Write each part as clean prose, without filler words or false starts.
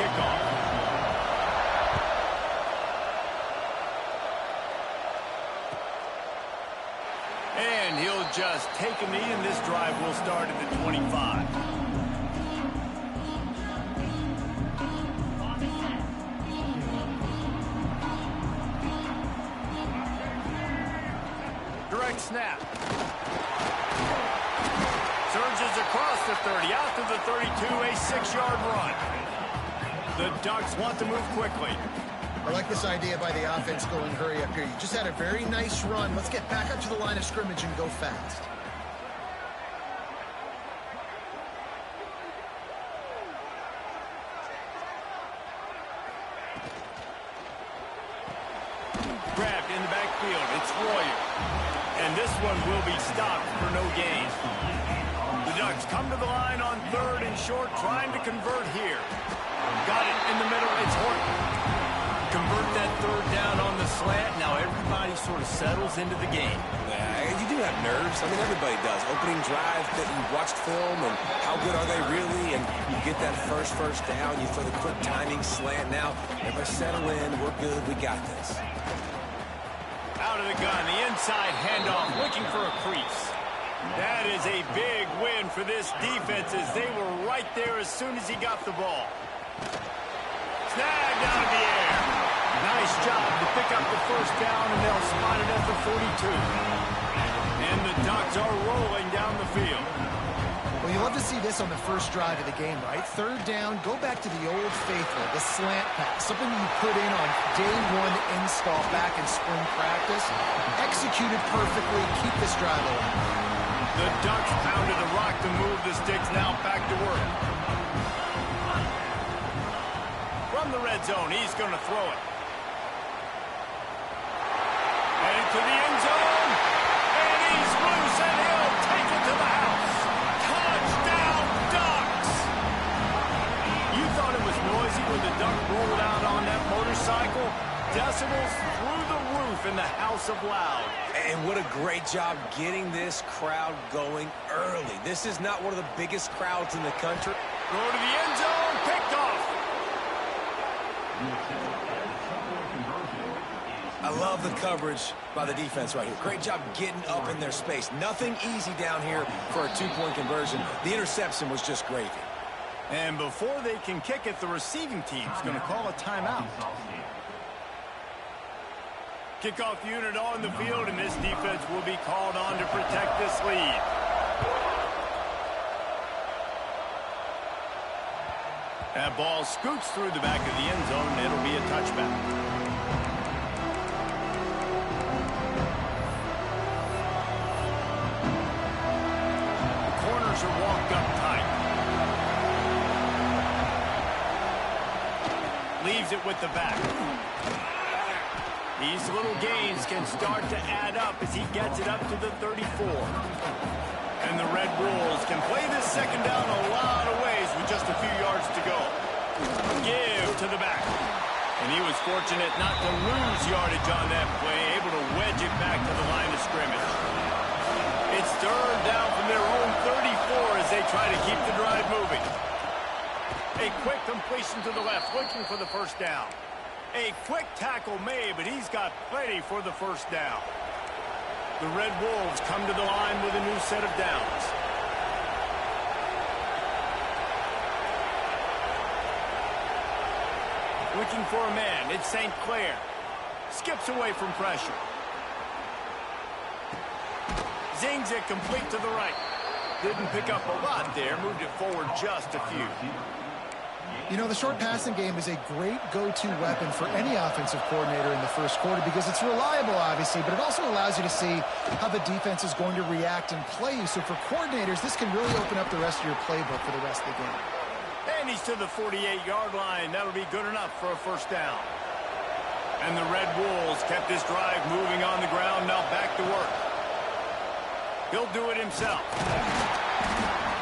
kickoff. And he'll just take a knee, and this drive will start at the 25. Direct snap. Surges across the 30, out to the 32, a 6-yard run. The Ducks want to move quickly. I like this idea by the offense going hurry up here. You just had a very nice run. Let's get back up to the line of scrimmage and go fast. Grabbed in the backfield. It's Royer. And this one will be stopped for no gain. The Ducks come to the line on 3rd and short, trying to convert here. Got it in the middle. It's Horton. Convert that 3rd down on the slant. Now everybody sort of settles into the game. Yeah, you do have nerves. I mean, everybody does. Opening drive that you watched film, and how good are they really? And you get that first down. You throw the quick timing slant. Now everybody settle in. We're good. We got this. Out of the gun, the inside handoff, looking for a crease. That is a big win for this defense, as they were right there as soon as he got the ball. Snagged out of the air. Nice job to pick up the 1st down, and they'll spot it at the 42. And the Ducks are rolling down the field. Well, you love to see this on the first drive of the game, right? 3rd down, go back to the old faithful, the slant pass, something you put in on day 1 install back in spring practice. Executed perfectly, keep this drive alive. The Ducks pounded the rock to move the sticks, now back to work. From the red zone, he's going to throw it. Headed to the end zone, and he's loose, and he'll take it to the house. Touchdown, Ducks! You thought it was noisy when the Duck rolled out on that motorcycle? Decibels through the roof in the House of Loud. And what a great job getting this crowd going early. This is not one of the biggest crowds in the country. Go to the end zone, picked off. I love the coverage by the defense right here. Great job getting up in their space. Nothing easy down here for a 2-point conversion. The interception was just gravy. And before they can kick it, the receiving team's going to call a timeout. Kickoff unit on the field, and this defense will be called on to protect this lead. That ball scoots through the back of the end zone, and it'll be a touchback. Are walked up tight. Leaves it with the back. These little gains can start to add up as he gets it up to the 34. And the Red Wolves can play this 2nd down a lot of ways with just a few yards to go. Give to the back. And he was fortunate not to lose yardage on that play, able to wedge it back to the line of scrimmage. It's 3rd down from their own 34 as they try to keep the drive moving. A quick completion to the left, looking for the 1st down. A quick tackle made, but he's got plenty for the 1st down. The Red Wolves come to the line with a new set of downs. Looking for a man, it's St. Clair. Skips away from pressure. Zings it complete to the right. Didn't pick up a lot there, moved it forward just a few. You know, the short passing game is a great go-to weapon for any offensive coordinator in the first quarter because it's reliable, obviously, but it also allows you to see how the defense is going to react and play you. So for coordinators, this can really open up the rest of your playbook for the rest of the game. And he's to the 48-yard line. That'll be good enough for a 1st down. And the Red Wolves kept this drive moving on the ground, now back to work. He'll do it himself.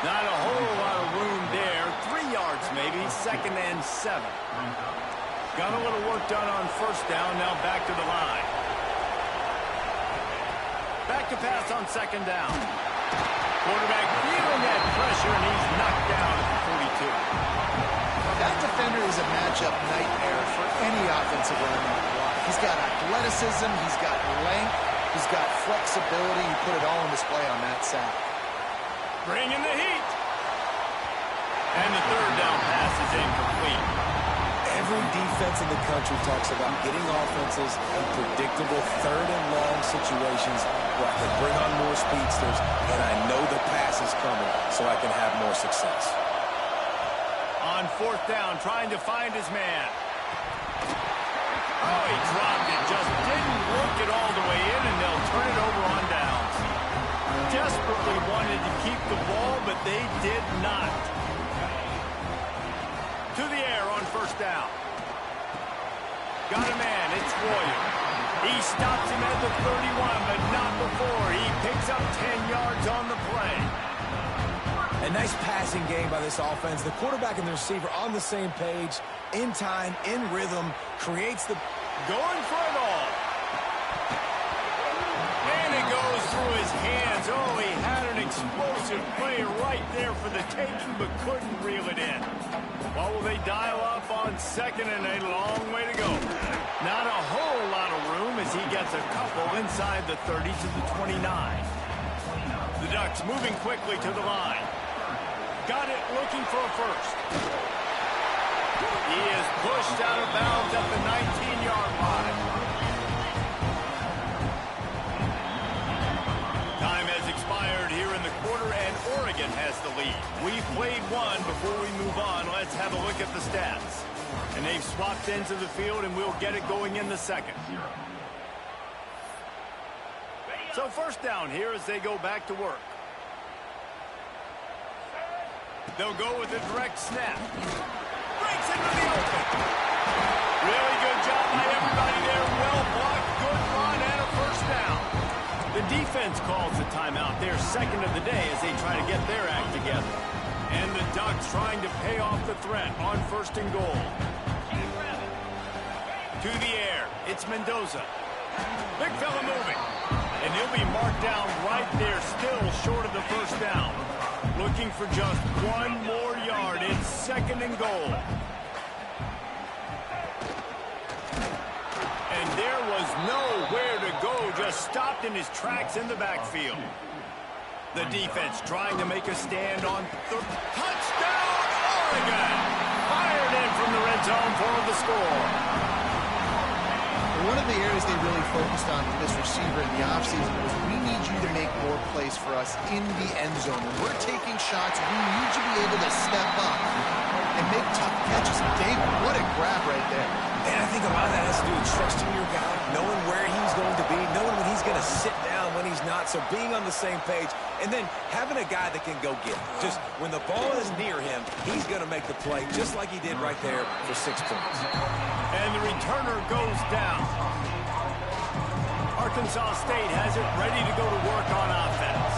Not a whole lot of room there. 3 yards maybe, 2nd and 7. Got a little work done on 1st down, now back to the line. Back to pass on 2nd down. Quarterback feeling that pressure, and he's knocked down at the 42. That defender is a matchup nightmare for any offensive lineman to block. He's got athleticism, he's got length, he's got flexibility. He put it all on display on that sack. Bring in the heat. And the third down pass is incomplete. Every defense in the country talks about getting offenses in predictable third and long situations where I can bring on more speedsters and I know the pass is coming so I can have more success. On fourth down, trying to find his man. Oh, he dropped it. Just didn't work it all the way in, and they'll turn it over on downs. Desperately wanted to keep the ball, but they did not. To the air on first down. Got a man. It's Royer. He stops him at the 31, but not before. He picks up 10 yards on the play. A nice passing game by this offense. The quarterback and the receiver on the same page, in time, in rhythm, creates the... Going for it all. And it goes through his hands. Oh, he had an explosive play right there for the taking, but couldn't reel it in. What will they dial up on second, and a long way to go? Not a whole lot of room as he gets a couple inside the 30 to the 29. The Ducks moving quickly to the line. Got it, looking for a first. He is pushed out of bounds at the 19-yard line. Time has expired here in the quarter, and Oregon has the lead. We've played one. Before we move on, let's have a look at the stats. And they've swapped ends of the field, and we'll get it going in the second. So first down here as they go back to work. They'll go with a direct snap. Breaks into the open. Really good job by everybody there. Well blocked, good run, and a first down. The defense calls the timeout. They're second of the day as they try to get their act together. And the Ducks trying to pay off the threat on first and goal. To the air. It's Mendoza. Big fella moving. And he'll be marked down right there, still short of the first down. Looking for just one more yard. It's second and goal. And there was nowhere to go. Just stopped in his tracks in the backfield. The defense trying to make a stand on touchdown, Oregon! Fired in from the red zone for the score. One of the areas they really focused on with this receiver in the offseason was we need you to make more plays for us in the end zone. When we're taking shots, we need you to be able to step up and make tough catches. Dave, what a grab right there. And I think a lot of that has to do with trusting your guy, knowing where he's going to be, knowing when he's going to sit down, when he's not, so being on the same page, and then having a guy that can go get it. Just when the ball is near him, he's going to make the play, just like he did right there for 6 points. And the returner goes down. Arkansas State has it ready to go to work on offense.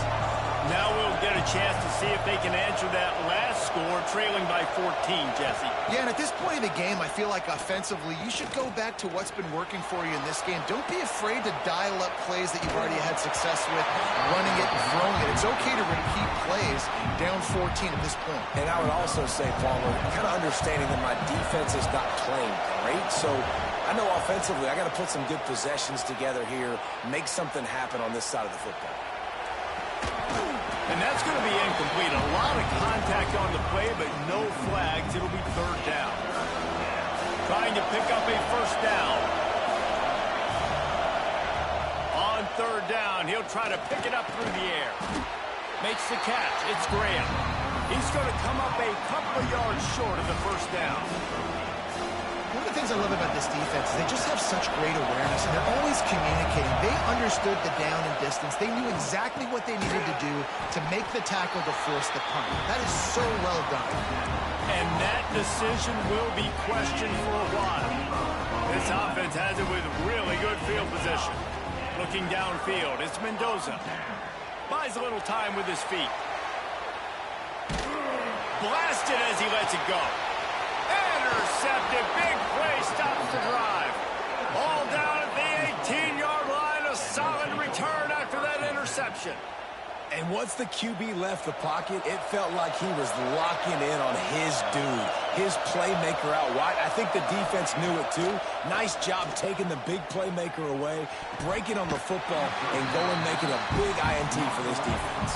Now we'll get a chance to see if they can answer that last score, trailing by 14, Jesse. Yeah, and at this point in the game, I feel like offensively, you should go back to what's been working for you in this game. Don't be afraid to dial up plays that you've already had success with, running it and throwing it. It's okay to repeat plays down 14 at this point. And I would also say, Palmer, kind of understanding that my defense is not playing great, so I know offensively I got to put some good possessions together here, make something happen on this side of the football. And that's going to be incomplete. A lot of contact on the play, but no flags. It'll be third down. Trying to pick up a first down. On third down, he'll try to pick it up through the air. Makes the catch. It's Graham. He's going to come up a couple of yards short of the first down. One of the things I love about this defense is they just have such great awareness, and they're always communicating. They understood the down and distance. They knew exactly what they needed to do to make the tackle to force the punt. That is so well done. And that decision will be questioned for a while. This offense has it with really good field position. Looking downfield, it's Mendoza. Buys a little time with his feet. Blasted as he lets it go. Intercepted. Big play stops the drive. All down at the 18-yard line. A solid return after that interception. And once the QB left the pocket, it felt like he was locking in on his dude, his playmaker out wide. I think the defense knew it too. Nice job taking the big playmaker away, breaking on the football, and going making a big INT for this defense.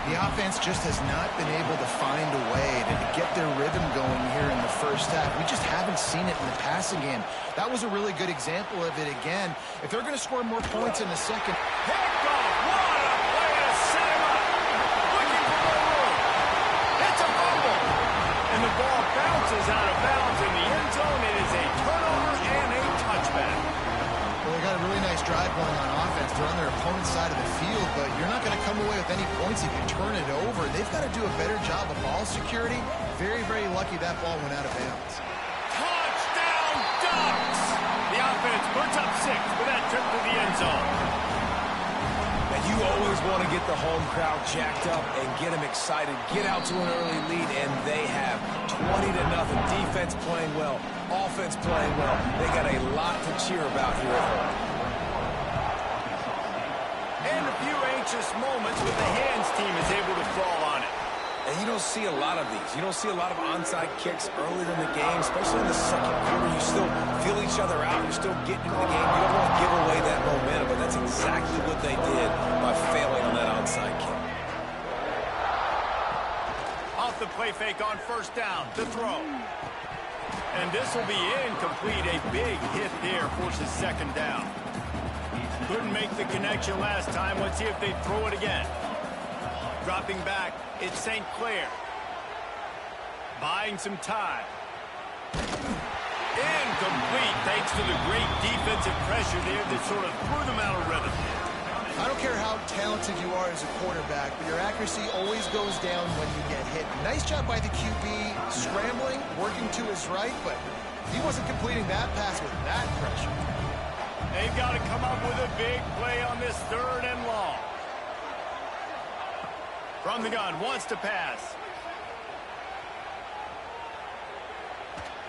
The offense just has not been able to find a way to get their rhythm going here in the first half. We just haven't seen it in the passing game. That was a really good example of it again. If they're going to score more points in the second... Picked off. What a way to set him up. Looking for more room. It's a fumble. And the ball bounces out of bounds in the end zone. It is a turnover and a touchback. Well, they got a really nice drive going on offense. They're on their opponent's side of the field, but you're not going to come away with any points if you turn it over. They've got to do a better job of ball security. Very, very lucky that ball went out of bounds. Touchdown Ducks! The offense puts up 6 with that trip to the end zone. And you always want to get the home crowd jacked up and get them excited, get out to an early lead, and they have 20-0. Defense playing well, offense playing well. They got a lot to cheer about here at home. And a few anxious moments when the hands team is able to fall on it. And you don't see a lot of these. You don't see a lot of onside kicks earlier in the game, especially in the second quarter. You still feel each other out. You're still getting into the game. You don't want to give away that momentum, but that's exactly what they did by failing on that onside kick. Off the play fake on first down. The throw. And this will be incomplete. A big hit there forces second down. Couldn't make the connection last time. Let's see if they throw it again. Dropping back, it's St. Clair. Buying some time. Incomplete thanks to the great defensive pressure there that sort of threw them out of rhythm. I don't care how talented you are as a quarterback, but your accuracy always goes down when you get hit. Nice job by the QB scrambling, working to his right, but he wasn't completing that pass with that pressure. They've got to come up with a big play on this 3rd and long. From the gun, wants to pass.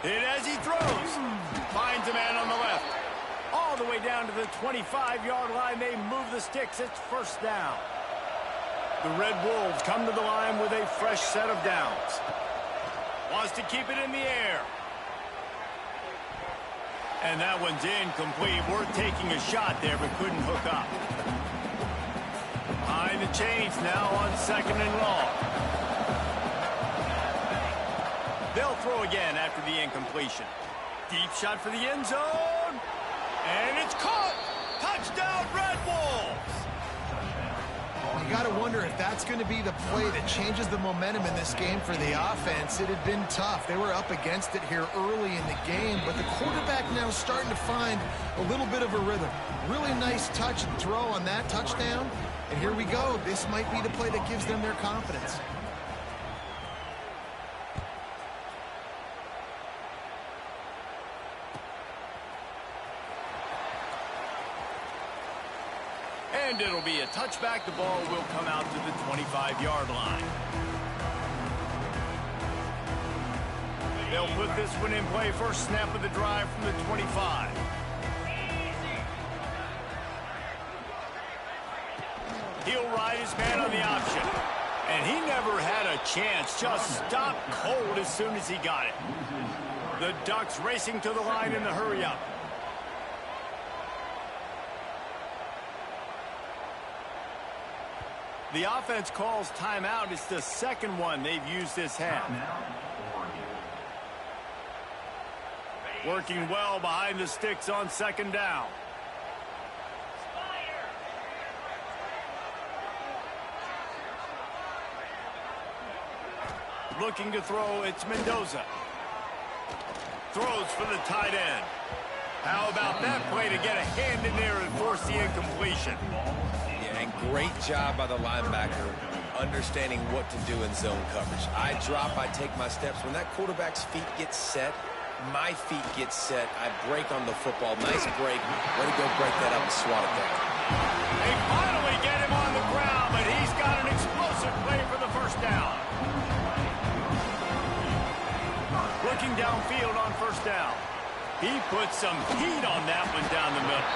Hit as he throws. Finds a man on the left. All the way down to the 25-yard line. They move the sticks. It's first down. The Red Wolves come to the line with a fresh set of downs. Wants to keep it in the air. And that one's incomplete. Worth taking a shot there, but couldn't hook up. Behind the chains now on 2nd and long. They'll throw again after the incompletion. Deep shot for the end zone. And it's caught. Touchdown, Red Wolves. You got to wonder if that's going to be the play that changes the momentum in this game for the offense. It had been tough. They were up against it here early in the game, but the quarterback now starting to find a little bit of a rhythm. Really nice touch and throw on that touchdown. And here we go. This might be the play that gives them their confidence. And it'll be a touchback. The ball will come out to the 25-yard line. They'll put this one in play. First snap of the drive from the 25. He'll ride his man on the option. And he never had a chance. Just stopped cold as soon as he got it. The Ducks racing to the line in the hurry-up. The offense calls timeout. It's the second one they've used this half. Working well behind the sticks on 2nd down. Looking to throw, it's Mendoza. Throws for the tight end. How about that play to get a hand in there and force the incompletion? Yeah, and great job by the linebacker understanding what to do in zone coverage. I drop, I take my steps. When that quarterback's feet get set, my feet get set. I break on the football. Nice break. Way to go break that up and swat it down. They finally get him on the ground, but he's got an explosive play for the first down. Looking downfield on first down. He put some heat on that one down the middle.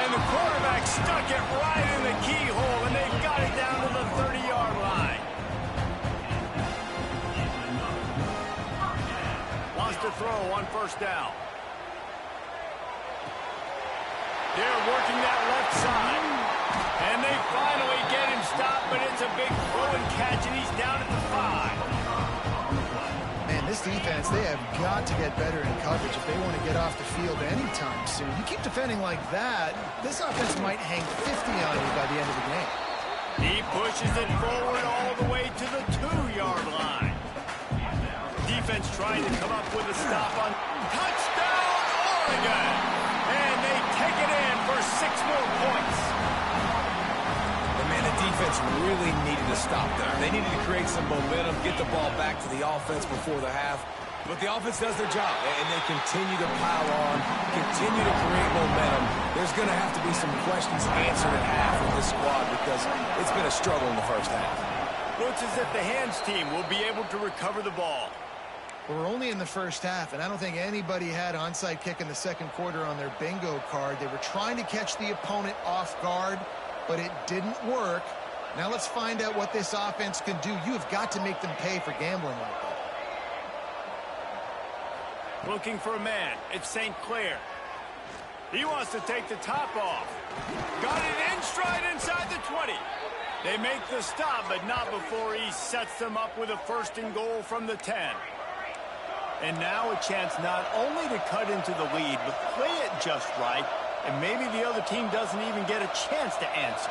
And the quarterback stuck it right in the keyhole, and they've got it down on first down. They're working that left side. And they finally get him stopped, but it's a big throw and catch, and he's down at the 5. Man, this defense, they have got to get better in coverage if they want to get off the field anytime soon. You keep defending like that, this offense might hang 50 on you by the end of the game. He pushes it forward all the way to the 2-yard line. Defense trying to come up with a stop on touchdown, Oregon! And they take it in for 6 more points. And man, the defense really needed to stop there. They needed to create some momentum, get the ball back to the offense before the half. But the offense does their job, and they continue to pile on, continue to create momentum. There's going to have to be some questions answered at half with this squad because it's been a struggle in the first half. Looks as if the hands team will be able to recover the ball. We're only in the first half, and I don't think anybody had onside kick in the second quarter on their bingo card. They were trying to catch the opponent off guard, but it didn't work. Now let's find out what this offense can do. You have got to make them pay for gambling like that. Looking for a man. It's St. Clair. He wants to take the top off. Got it in stride inside the 20. They make the stop, but not before he sets them up with a 1st and goal from the 10. And now a chance not only to cut into the lead, but play it just right, and maybe the other team doesn't even get a chance to answer.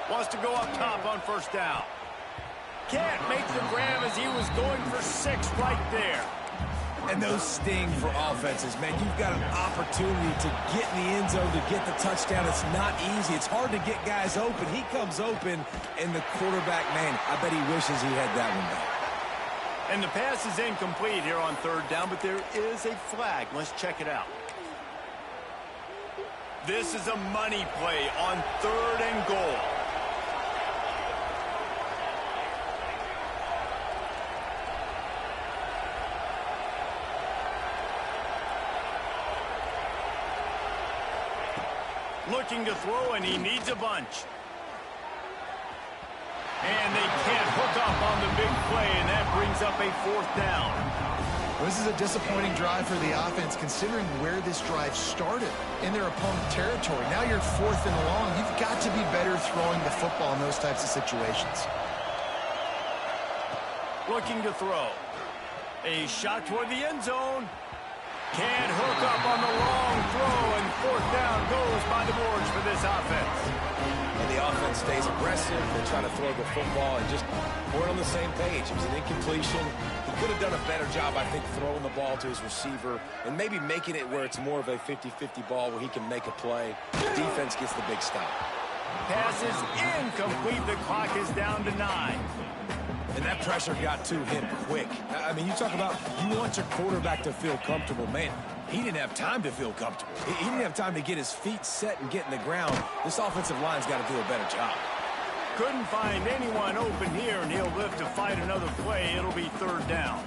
Wants to go up top on first down. Can't make the grab as he was going for 6 right there. And those sting for offenses, man. You've got an opportunity to get in the end zone, to get the touchdown. It's not easy. It's hard to get guys open. He comes open, and the quarterback, man, I bet he wishes he had that one back. And the pass is incomplete here on 3rd down, but there is a flag. Let's check it out. This is a money play on 3rd and goal. Looking to throw, and he needs a bunch. And they can't hook up on the big play, and that brings up a 4th down. Well, this is a disappointing drive for the offense, considering where this drive started in their opponent territory. Now you're 4th and long. You've got to be better throwing the football in those types of situations. Looking to throw. A shot toward the end zone. Can't hook up on the long throw, and 4th down goes by the boards for this offense. And the offense stays aggressive. They try to throw the football and just we're on the same page. It was an incompletion. He could have done a better job, I think, throwing the ball to his receiver and maybe making it where it's more of a 50-50 ball where he can make a play. The defense gets the big stop. Pass is incomplete. The clock is down to 9. And that pressure got to him quick. I mean, you talk about you want your quarterback to feel comfortable. Man, he didn't have time to feel comfortable. He didn't have time to get his feet set and get in the ground. This offensive line's got to do a better job. Couldn't find anyone open here, and he'll live to fight another play. It'll be 3rd down.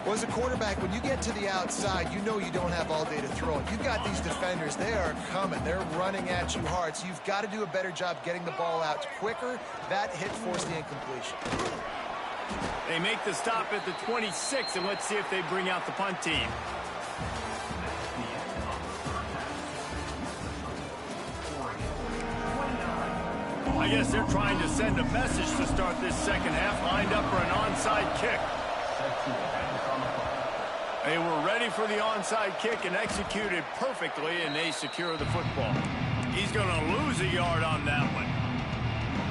Well, as a quarterback, when you get to the outside, you know you don't have all day to throw it. You've got these defenders. They are coming. They're running at you hard, so you've got to do a better job getting the ball out quicker. That hit forced the incompletion. They make the stop at the 26, and let's see if they bring out the punt team. I guess they're trying to send a message to start this second half, lined up for an onside kick. They were ready for the onside kick and executed perfectly, and they secure the football. He's going to lose a yard on that one.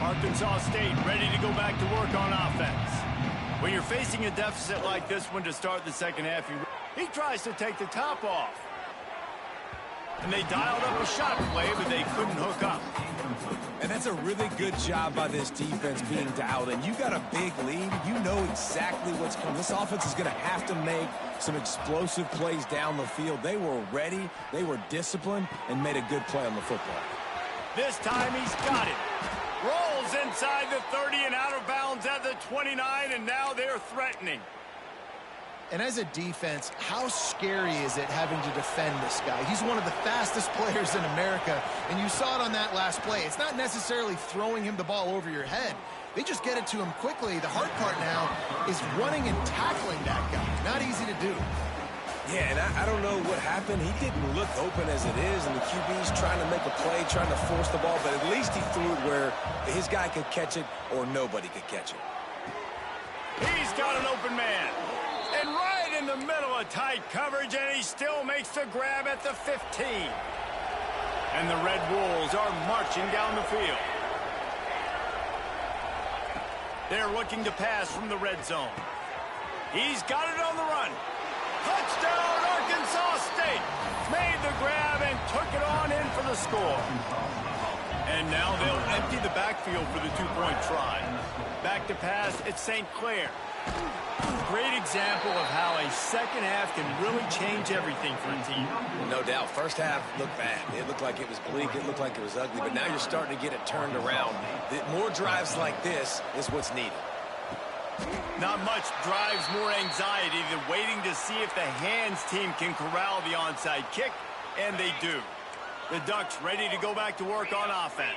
Arkansas State ready to go back to work on offense. When you're facing a deficit like this one to start the second half, he tries to take the top off. And they dialed up a shot play, but they couldn't hook up. And that's a really good job by this defense being dialed in. You got a big lead. You know exactly what's coming. This offense is going to have to make some explosive plays down the field. They were ready. They were disciplined and made a good play on the football. This time he's got it. Rolls inside the 30 and out of bounds at the 29, and now they're threatening. And as a defense, how scary is it having to defend this guy? He's one of the fastest players in America, and you saw it on that last play. It's not necessarily throwing him the ball over your head. They just get it to him quickly. The hard part now is running and tackling that guy. Not easy to do. Yeah, and I don't know what happened. He didn't look open as it is, and the QB's trying to make a play, trying to force the ball, but at least he threw it where his guy could catch it or nobody could catch it. He's got an open man. And right in the middle of tight coverage, and he still makes the grab at the 15. And the Red Wolves are marching down the field. They're looking to pass from the red zone. He's got it on the run. Touchdown, Arkansas State. Made the grab and took it on in for the score. And now they'll empty the backfield for the two-point try. Back to pass, it's St. Clair. Great example of how a second half can really change everything for a team. No doubt. First half looked bad. It looked like it was bleak. It looked like it was ugly. But now you're starting to get it turned around. More drives like this is what's needed. Not much drives more anxiety than waiting to see if the hands team can corral the onside kick, and they do. The Ducks ready to go back to work on offense.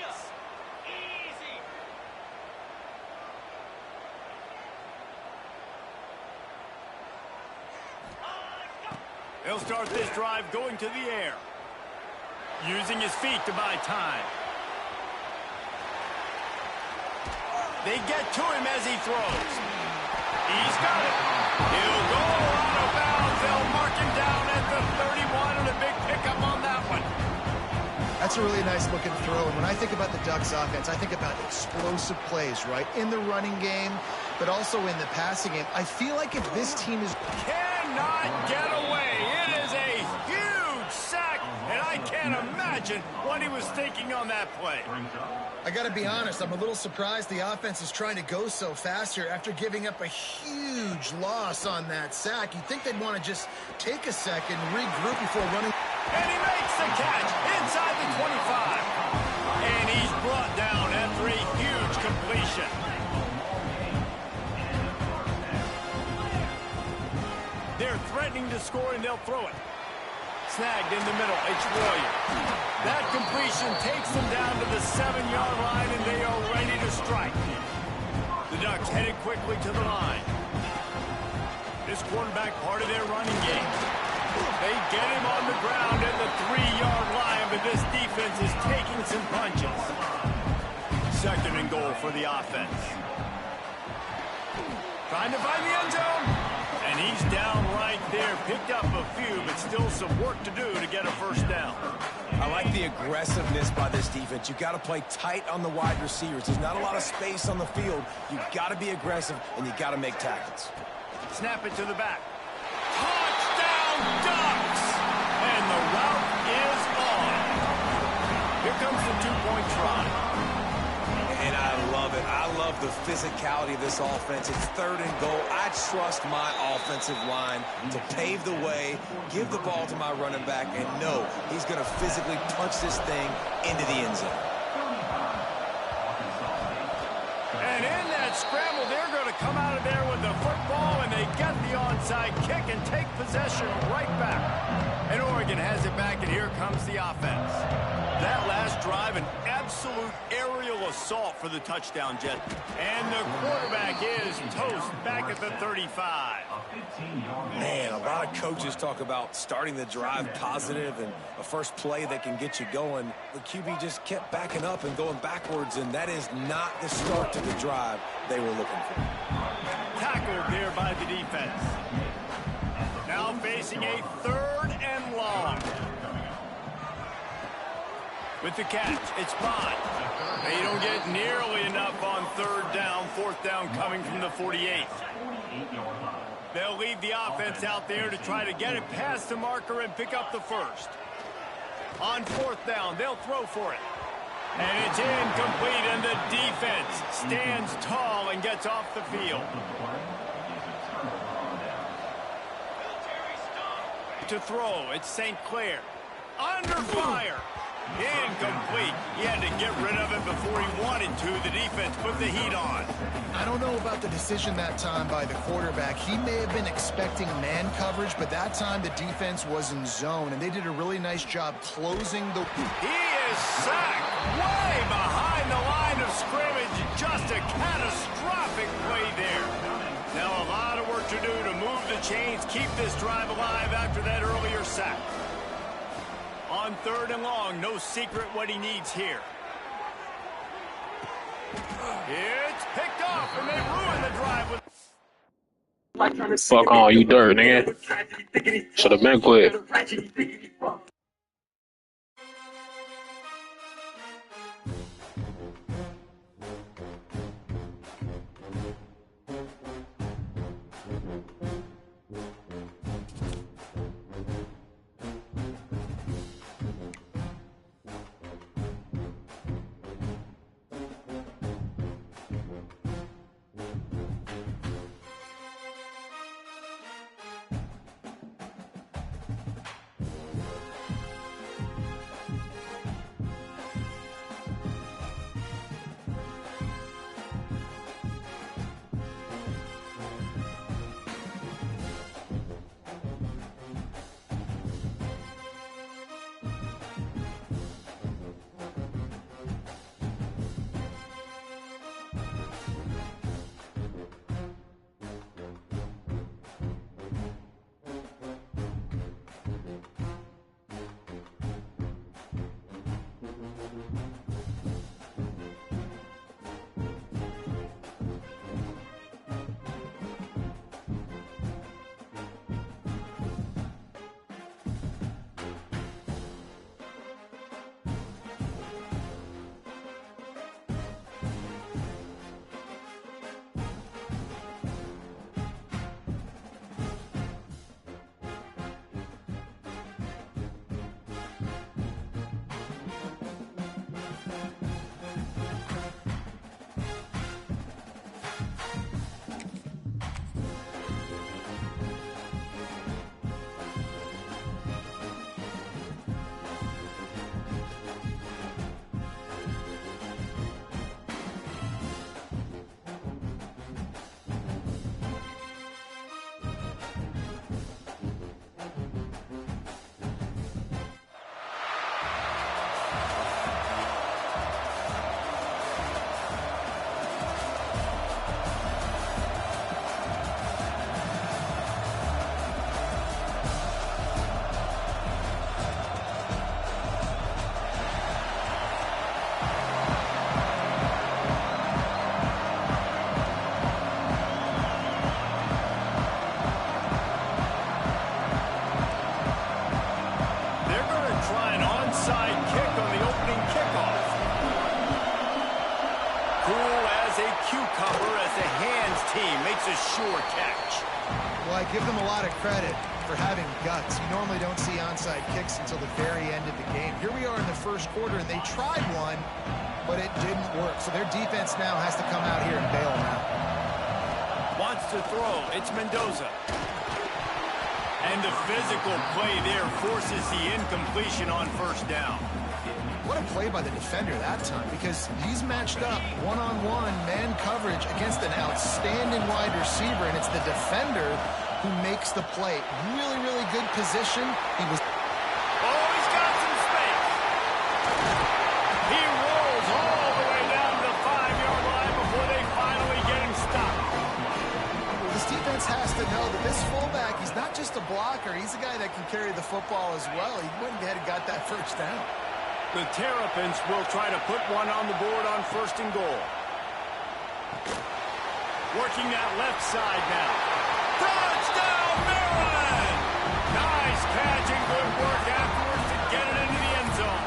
He'll start this drive going to the air, using his feet to buy time. They get to him as he throws. He's got it. He'll go out of bounds. They'll mark him down at the 31, and a big pickup on that one. That's a really nice looking throw. And when I think about the Ducks offense, I think about explosive plays, right? In the running game, but also in the passing game. I feel like if this team is... Cannot get away. It is a huge sack, and I can't imagine what he was thinking on that play. I got to be honest, I'm a little surprised the offense is trying to go so fast here after giving up a huge loss on that sack. You'd think they'd want to just take a second, regroup before running. And he makes the catch inside the 25. And he's brought down after a huge completion. They're threatening to score, and they'll throw it. Snagged in the middle, it's Royer. That completion takes them down to the 7-yard line, and they are ready to strike. The Ducks headed quickly to the line. This quarterback part of their running game. They get him on the ground at the 3-yard line, but this defense is taking some punches. 2nd and goal for the offense. Trying to find the end zone. And he's down right there. Picked up a few, but still some work to do to get a first down. I like the aggressiveness by this defense. You've got to play tight on the wide receivers. There's not a lot of space on the field. You've got to be aggressive, and you've got to make tackles. Snap it to the back. Touchdown, Ducks! And the route is on. Here comes the two-point try. And I love it. I love the physicality of this offense. It's 3rd and goal. I trust my offensive line to pave the way, give the ball to my running back, and know he's going to physically punch this thing into the end zone. And in that scramble, they're going to come out of there with the football, and they get the onside kick and take possession right back. And Oregon has it back, and here comes the offense. That last drive, an absolute aerial assault for the touchdown, Jet. And the quarterback is toast back at the 35. Man, a lot of coaches talk about starting the drive positive and a first play that can get you going. The QB just kept backing up and going backwards, and that is not the start to the drive they were looking for. Tackled there by the defense. Now facing a 3rd and long. With the catch, it's Bond. They don't get nearly enough on 3rd down. 4th down coming from the 48. They'll leave the offense out there to try to get it past the marker and pick up the first. On 4th down, they'll throw for it. And it's incomplete, and the defense stands tall and gets off the field. To throw, it's St. Clair. Under fire. Incomplete. He had to get rid of it before he wanted to. The defense put the heat on. I don't know about the decision that time by the quarterback. He may have been expecting man coverage, but that time the defense was in zone, and they did a really nice job closing the... He is sacked way behind the line of scrimmage. Just a catastrophic play there. Now a lot of work to do to move the chains, keep this drive alive after that earlier sack. On 3rd and long, no secret what he needs here. It's picked off, and they ruin the drive with... Fuck on, you dirt, nigga. Should have been quick. A sure catch. Well, I give them a lot of credit for having guts. You normally don't see onside kicks until the very end of the game. Here we are in the first quarter, and they tried one, but it didn't work. So their defense now has to come out here and bail them out. Wants to throw. It's Mendoza. And the physical play there forces the incompletion on 1st down. What a play by the defender that time, because he's matched up one-on-one man coverage against an outstanding wide receiver, and it's the defender who makes the play. Really, really good position. He was... Oh, he's got some space. He rolls all the way down to the 5-yard line before they finally get him stopped. Well, this defense has to know that this fullback, he's not just a blocker. He's a guy that can carry the football as well. He went ahead and got that 1st down. The Terrapins will try to put one on the board on 1st and goal. Working that left side now. Touchdown, Maryland! Nice catch and good work afterwards to get it into the end zone.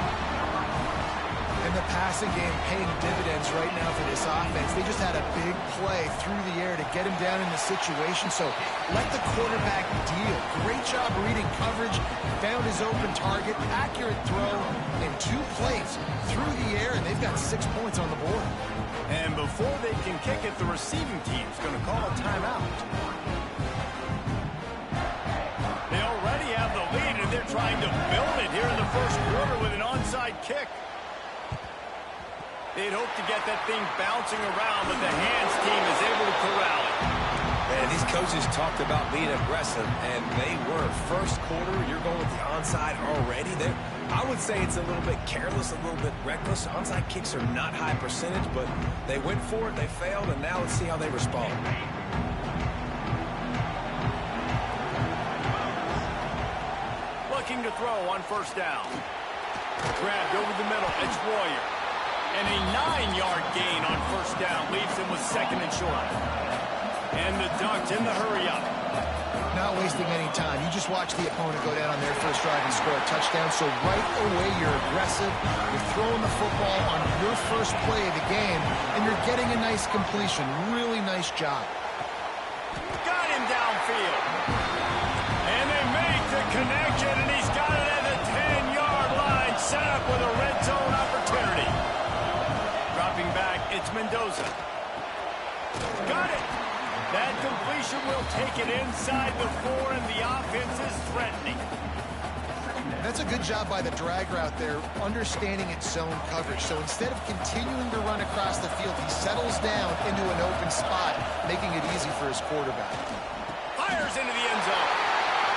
And the passing game paying dividends right now for this offense. They just had a big play through the air to get him down in the situation. So let the quarterback deal. Great job reading coverage. Found his open target. Accurate throw in 2 plays through the air, and they've got 6 points on the board. And before they can kick it, the receiving team's going to call a timeout. They already have the lead, and they're trying to build it here in the 1st quarter with an onside kick. They'd hope to get that thing bouncing around, but the hands team is able to corral it. And these coaches talked about being aggressive, and they were. First quarter, you're going with the onside already. I would say it's a little bit careless, a little bit reckless. Onside kicks are not high percentage, but they went for it, they failed, and now let's see how they respond. Looking to throw on first down. Grabbed over the middle, it's Warrior. And a 9-yard gain on first down leaves him with second and short. And the Ducks in the hurry up. Not wasting any time. You just watch the opponent go down on their first drive and score a touchdown. So right away, you're aggressive. You're throwing the football on your first play of the game, and you're getting a nice completion. Really nice job. Got him downfield. And they make the connection, and he's got it at the 10-yard line. Set up with a red zone opportunity. Dropping back, it's Mendoza. Got it. That completion will take it inside the 4, and the offense is threatening. That's a good job by the drag route there, understanding its zone coverage. So instead of continuing to run across the field, he settles down into an open spot, making it easy for his quarterback. Fires into the end zone.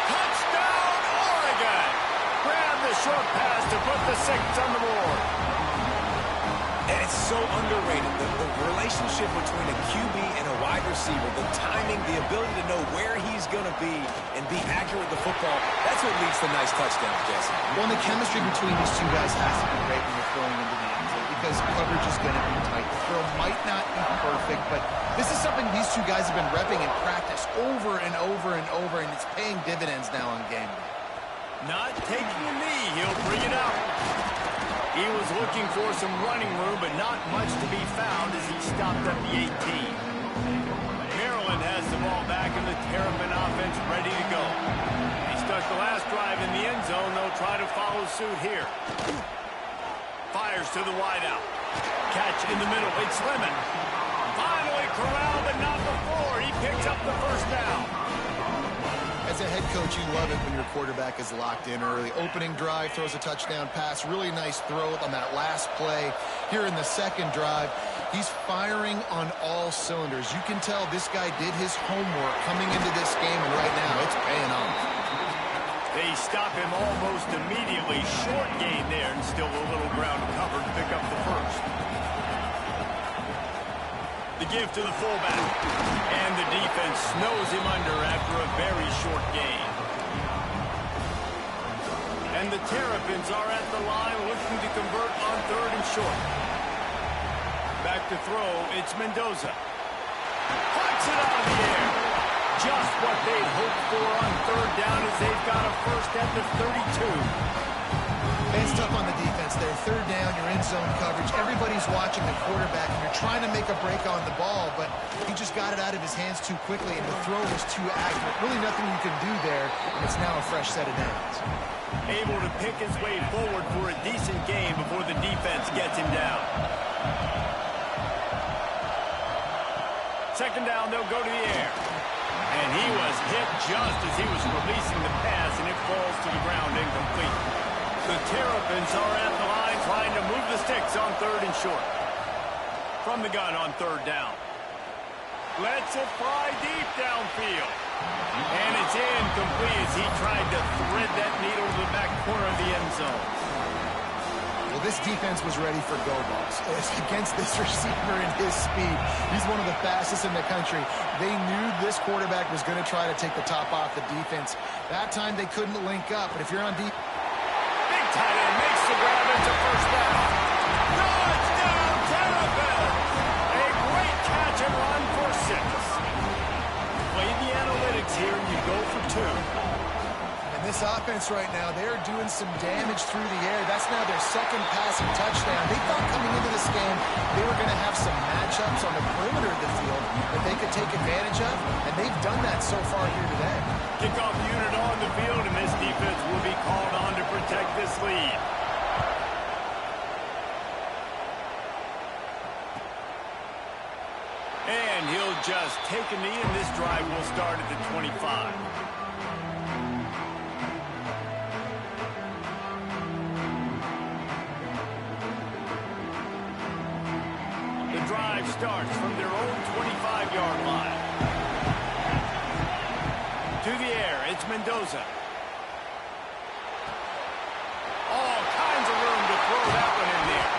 Touchdown, Oregon! Grab the short pass to put the 6 on the board. And it's so underrated, the relationship between a QB and a wide receiver, the timing, the ability to know where he's going to be and be accurate with the football, that's what leads to nice touchdowns, Jesse. Well, the chemistry between these two guys has to be great when you're throwing into the end zone because coverage is going to be tight. The throw might not be perfect, but this is something these two guys have been repping in practice over and over and over, and it's paying dividends now on game day. Not taking a knee, he'll bring it out. He was looking for some running room, but not much to be found as he stopped at the 18. Maryland has the ball back, and the Terrapin offense ready to go. He stuck the last drive in the end zone. They'll try to follow suit here. Fires to the wideout. Catch in the middle. It's Lemon. Finally corralled, but not before. He picks up the first down. As a head coach, you love it when your quarterback is locked in early. Opening drive, throws a touchdown pass. Really nice throw on that last play. Here in the second drive, he's firing on all cylinders. You can tell this guy did his homework coming into this game, and right now it's paying off. They stop him almost immediately. Short gain there, and still a little ground covered to pick up the first. The give to the fullback. And the defense snows him under after a very short gain. And the Terrapins are at the line looking to convert on third and short. Back to throw, it's Mendoza. Puts it out of the air. Just what they'd hoped for on third down as they've got a first at the 32. It's tough on the defense there. Third down, you're in zone coverage. Everybody's watching the quarterback, and you're trying to make a break on the ball, but he just got it out of his hands too quickly, and the throw was too accurate. Really nothing you can do there, and it's now a fresh set of downs. Able to pick his way forward for a decent game before the defense gets him down. Second down, they'll go to the air. And he was hit just as he was releasing the pass, and it falls to the ground incomplete. The Terrapins are at the line trying to move the sticks on third and short. From the gun on third down. Lets it fly deep downfield. And it's incomplete as he tried to thread that needle to the back corner of the end zone. Well, this defense was ready for go balls. Against this receiver and his speed, he's one of the fastest in the country. They knew this quarterback was going to try to take the top off the defense. That time they couldn't link up, but if you're on deep... Tight end makes the grab into first down. Touchdown, Terrapins! A great catch and run for 6. Play the analytics here, and you go for 2. And this offense right now, they're doing some damage through the air. That's now their second passing touchdown. They thought coming into this game they were going to have some matchups on the perimeter of the field that they could take advantage of, and they've done that so far here today. Kickoff unit on the field, and this defense will be called on to protect this lead. And he'll just take a knee, and this drive will start at the 25. The drive starts from their own 25-yard line. To the air, it's Mendoza. All kinds of room to throw that one in there.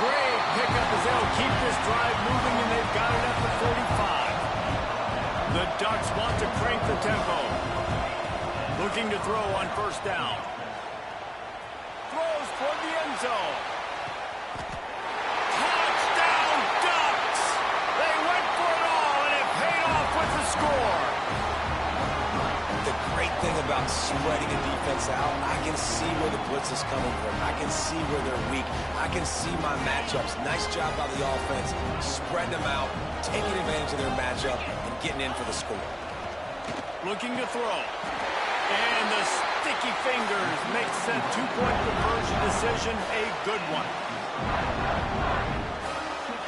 Great pickup as they'll keep this drive moving, and they've got it at the 45. The Ducks want to crank the tempo. Looking to throw on first down. Throws for the end zone. Touchdown, Ducks! They went for it all, and it paid off with the score. The great thing about spreading a defense out, I can see where the blitz is coming from. I can see where they're weak. I can see my matchups. Nice job by the offense. Spreading them out, taking advantage of their matchup, and getting in for the score. Looking to throw. And the sticky fingers makes that two-point conversion decision a good one.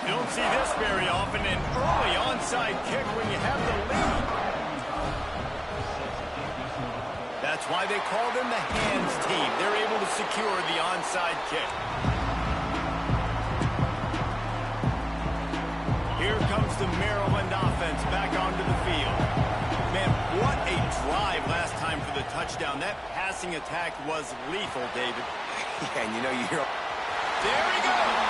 You don't see this very often, an early onside kick when you have the lead. That's why they call them the hands team. They're able to secure the onside kick. Here comes the Maryland offense back onto the field. Man, what a drive last time for the touchdown. That passing attack was lethal, David. Yeah, and you know, you hear... There he goes.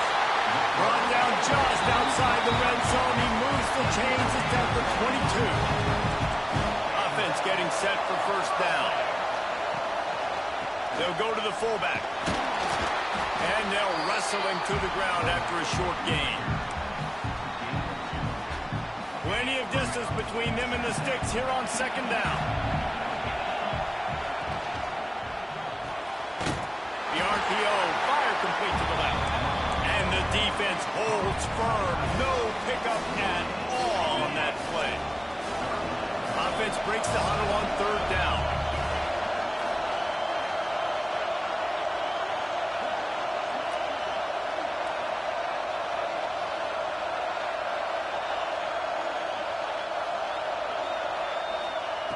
Brought down just outside the red zone. He moves the chains. It's at the 22. Offense getting set for first down. They'll go to the fullback. And they'll wrestle him to the ground after a short gain. Plenty of distance between them and the sticks here on second down. The RPO, fire complete to the left. And the defense holds firm. No pickup at all on that play. Offense breaks the huddle on third down.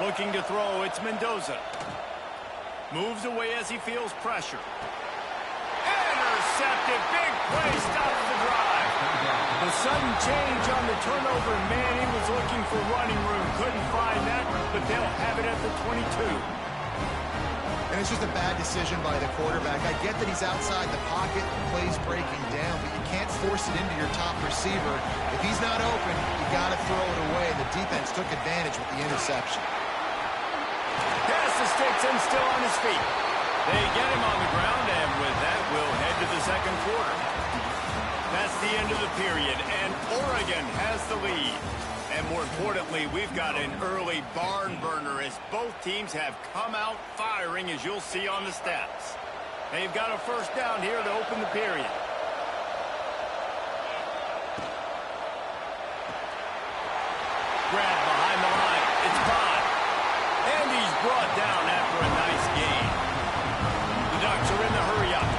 Looking to throw, it's Mendoza. Moves away as he feels pressure. Intercepted, big play, stops the drive. The sudden change on the turnover, man, he was looking for running room. Couldn't find that, but they'll have it at the 22. And it's just a bad decision by the quarterback. I get that he's outside the pocket, the play's breaking down, but you can't force it into your top receiver. If he's not open, you got to throw it away. The defense took advantage with the interception. Pass the sticks and still on his feet. They get him on the ground, and with that, we'll head to the second quarter. That's the end of the period, and Oregon has the lead. And more importantly, we've got an early barn burner as both teams have come out firing, as you'll see on the stats. They've got a first down here to open the period. Grab behind the line. It's Bond. And he's brought down after a nice gain. The Ducks are in the hurry-up.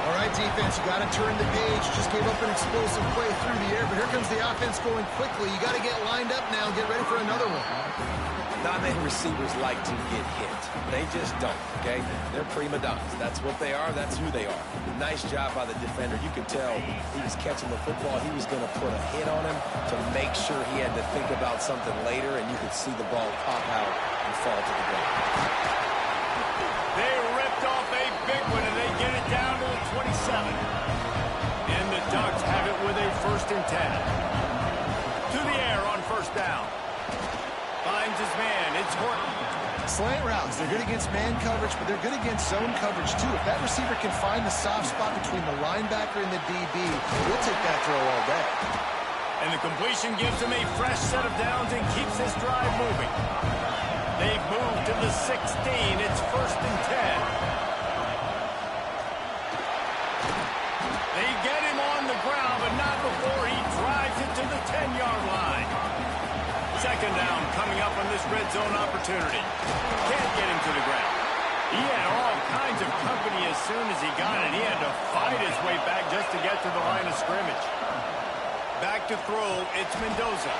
All right, defense, you got to turn the page. Just gave up an explosive play through the air, but here comes the offense going quickly. You got to get lined up now and get ready for another one. Not many receivers like to get hit. They just don't, okay? They're prima donnas. That's what they are. That's who they are. Nice job by the defender. You could tell he was catching the football. He was going to put a hit on him to make sure he had to think about something later, and you could see the ball pop out and fall to the ground. They ripped off a big one, and they get it down to the 27. And the Ducks have it with a 1st and 10. To the air on first down. Finds his man. It's Horton. Slant routes, they're good against man coverage, but they're good against zone coverage, too. If that receiver can find the soft spot between the linebacker and the DB, he'll take that throw all day. And the completion gives him a fresh set of downs and keeps this drive moving. They've moved to the 16. It's 1st and 10. They get him on the ground, but not before he drives it to the 10-yard line. Second down coming up on this red zone opportunity. Can't get him to the ground. He had all kinds of company as soon as he got it. He had to fight his way back just to get to the line of scrimmage. Back to throw, it's Mendoza.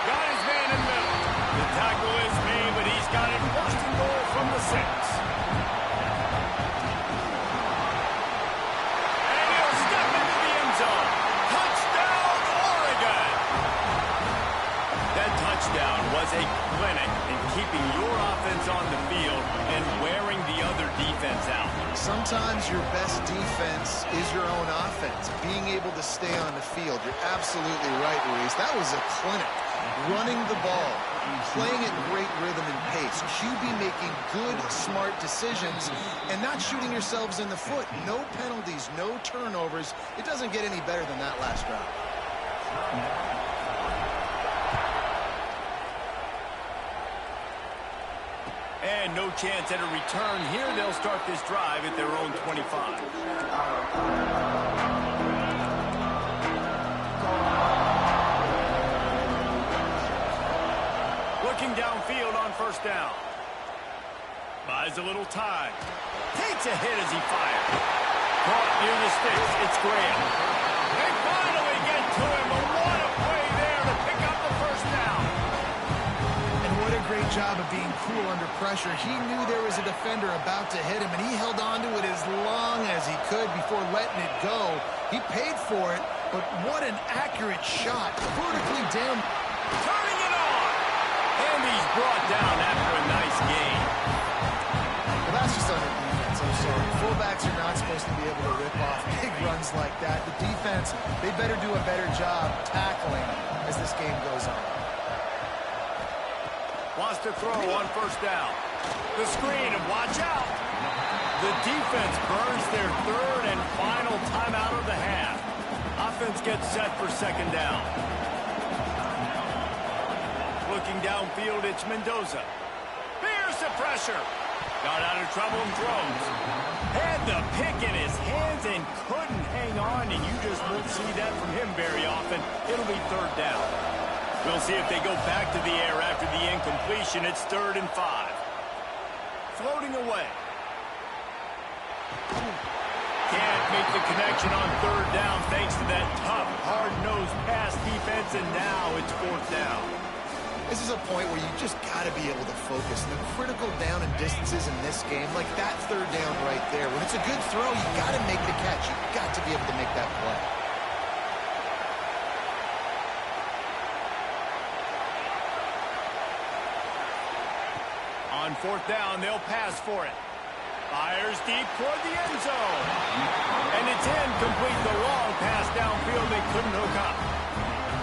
Got his man in the middle. The tackle is made, but he's got it 1st and goal from the 6. And he'll step into the end zone. Touchdown, Oregon! That touchdown was a clinic in keeping Sometimes your best defense is your own offense, being able to stay on the field. You're absolutely right, Luis. That was a clinic. Running the ball, playing at great rhythm and pace. QB making good, smart decisions, and not shooting yourselves in the foot. No penalties, no turnovers. It doesn't get any better than that last drive. And no chance at a return here. They'll start this drive at their own 25. Looking downfield on first down. Buys a little time. Takes a hit as he fires. Caught near the sticks. It's Graham. They finally get to him. But what a play there to pick up the first down. And what a great job of being cool under pressure. He knew there was a defender about to hit him, and he held on to it as long as he could before letting it go. He paid for it, but what an accurate shot. Vertically down. Turning it on. And he's brought down after a nice gain. Well, that's just under defense. I'm sorry. Fullbacks are not supposed to be able to rip off big runs like that. The defense, they better do a better job tackling as this game goes on. Wants to throw on first down. The screen, and watch out. The defense burns their third and final timeout of the half. Offense gets set for second down. Looking downfield, it's Mendoza. Here's the pressure. Got out of trouble and throws. Had the pick in his hands and couldn't hang on, and you just won't see that from him very often. It'll be third down. We'll see if they go back to the air after the incompletion. It's 3rd and 5. Floating away. Can't make the connection on third down thanks to that tough, hard-nosed pass defense, and now it's 4th down. This is a point where you just got to be able to focus. And the critical down and distances in this game, like that third down right there, when it's a good throw, you got to make the catch. You've got to be able to make that play. On 4th down, they'll pass for it. Fires deep toward the end zone. And it's incomplete. The long pass downfield, they couldn't hook up.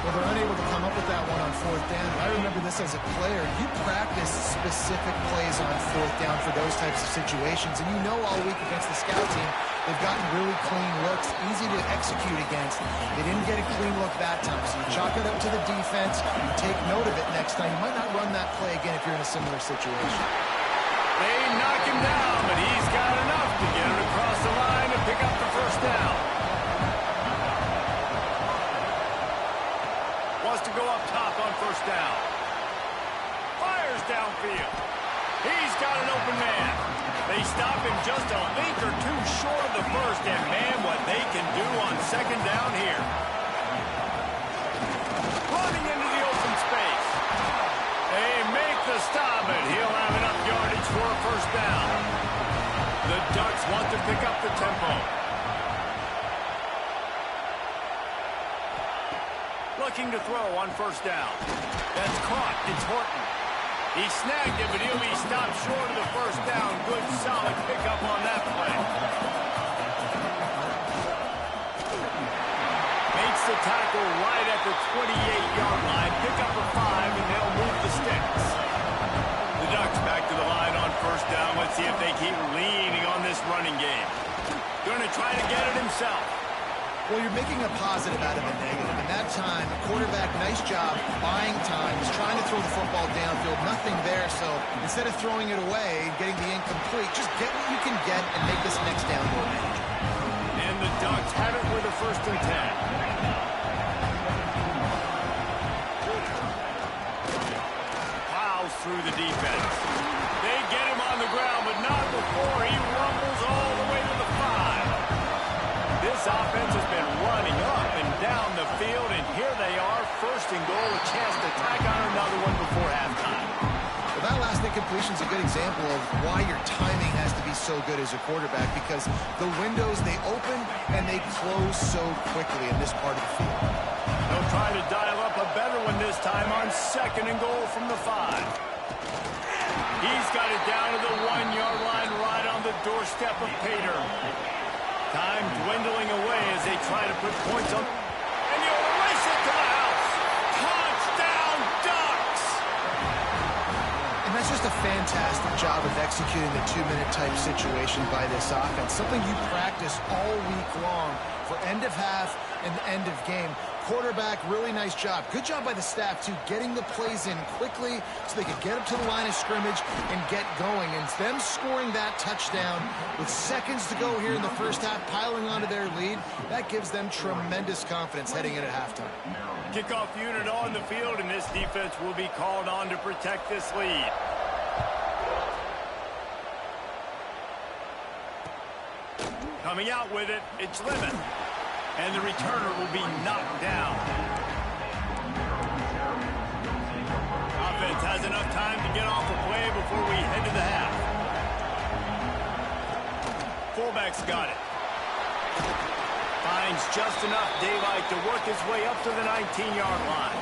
Well, they're unable to come up with that one on 4th down. I remember this as a player. You practice specific plays on 4th down for those types of situations. And you know all week against the scout team, they've gotten really clean looks, easy to execute against. They didn't get a clean look that time. So you chalk it up to the defense. You take note of it next time. You might not run that play again if you're in a similar situation. They knock him down, but he's got enough to get him across the line and pick up the first down. Wants to go up top on first down. Fires downfield. He's got an open man. They stop him just a length or two short of the first, and man, what they can do on second down here. Running into the open space. They make the stop, and he'll have enough yardage for a first down. The Ducks want to pick up the tempo. Looking to throw on first down. That's caught. It's Horton. He snagged it, but he'll be stopped short of the first down. Good, solid pickup on that play. Makes the tackle right at the 28-yard line. Pick up a 5, and they'll move the sticks. The Ducks back to the line on first down. Let's see if they keep leaning on this running game. Going to try to get it himself. Well, you're making a positive out of a negative. And that time, the quarterback, nice job buying time. He's trying to throw the football downfield. Nothing there. So instead of throwing it away and getting the incomplete, just get what you can get and make this next down more manageable. And the Ducks have it with a 1st and 10. Plows through the defense. They get him on the ground, but not before he rumbles all the way to the 5. This offense has been running up and down the field, and here they are, 1st and goal, a chance to tack on another one before halftime. Well, that last incompletion is a good example of why your timing has to be so good as a quarterback, because the windows, they open and they close so quickly in this part of the field. They'll try to dial up a better one this time on 2nd and goal from the 5. He's got it down to the 1-yard line right on the doorstep of Pater. Time dwindling away as they try to put points on. And he'll race it to the house. Touchdown, Ducks! And that's just a fantastic job of executing the 2-minute type situation by this offense. Something you practice all week long for end of half and end of game. Quarterback, really nice job. Good job by the staff, too, getting the plays in quickly so they could get up to the line of scrimmage and get going. And them scoring that touchdown with seconds to go here in the first half, piling onto their lead, that gives them tremendous confidence heading in at halftime. Kickoff unit on the field, and this defense will be called on to protect this lead. Coming out with it, it's Lemon. And the returner will be knocked down. Offense has enough time to get off the play before we head to the half. Fullback's got it. Finds just enough daylight to work his way up to the 19-yard line.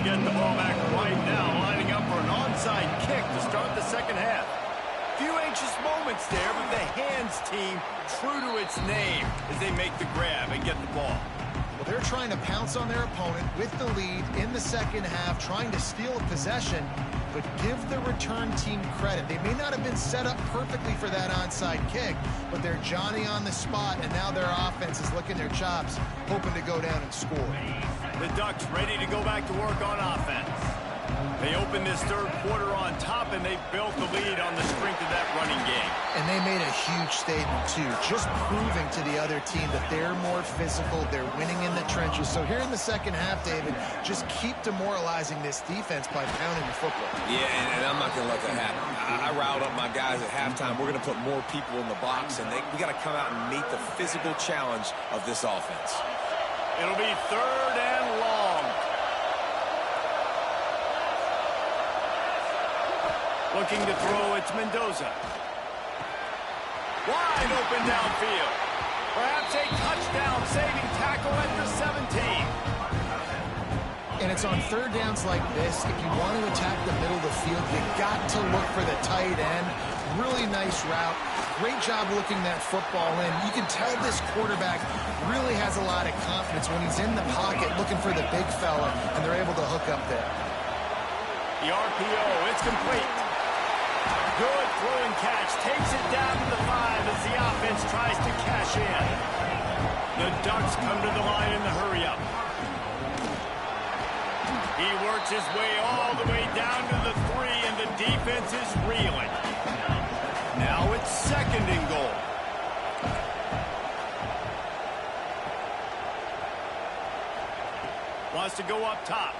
Get the ball back right now, lining up for an onside kick to start the second half. Few anxious moments there, but the hands team true to its name as they make the grab and get the ball. Well, they're trying to pounce on their opponent with the lead in the second half, trying to steal a possession, but give the return team credit. They may not have been set up perfectly for that onside kick, but they're Johnny on the spot, and now their offense is licking their chops, hoping to go down and score. The Ducks ready to go back to work on offense. They open this third quarter on top, and they built the lead on the strength of that running game. And they made a huge statement, too, just proving to the other team that they're more physical, they're winning in the trenches. So here in the second half, David, just keep demoralizing this defense by pounding the football. Yeah, and I'm not going to let that happen. I riled up my guys at halftime. We're going to put more people in the box, and we got to come out and meet the physical challenge of this offense. It'll be third and long. Looking to throw, it's Mendoza. Wide open downfield. Perhaps a touchdown-saving tackle at the 17. And it's on third downs like this. If you want to attack the middle of the field, you got to look for the tight end. Really nice route. Great job looking that football in. You can tell this quarterback really has a lot of confidence when he's in the pocket looking for the big fella, and they're able to hook up there. The RPO, it's complete. Good throwing catch. Takes it down to the 5 as the offense tries to cash in. The Ducks come to the line in the hurry-up. He works his way all the way down to the 3, and the defense is reeling. Now it's second and goal. Wants to go up top.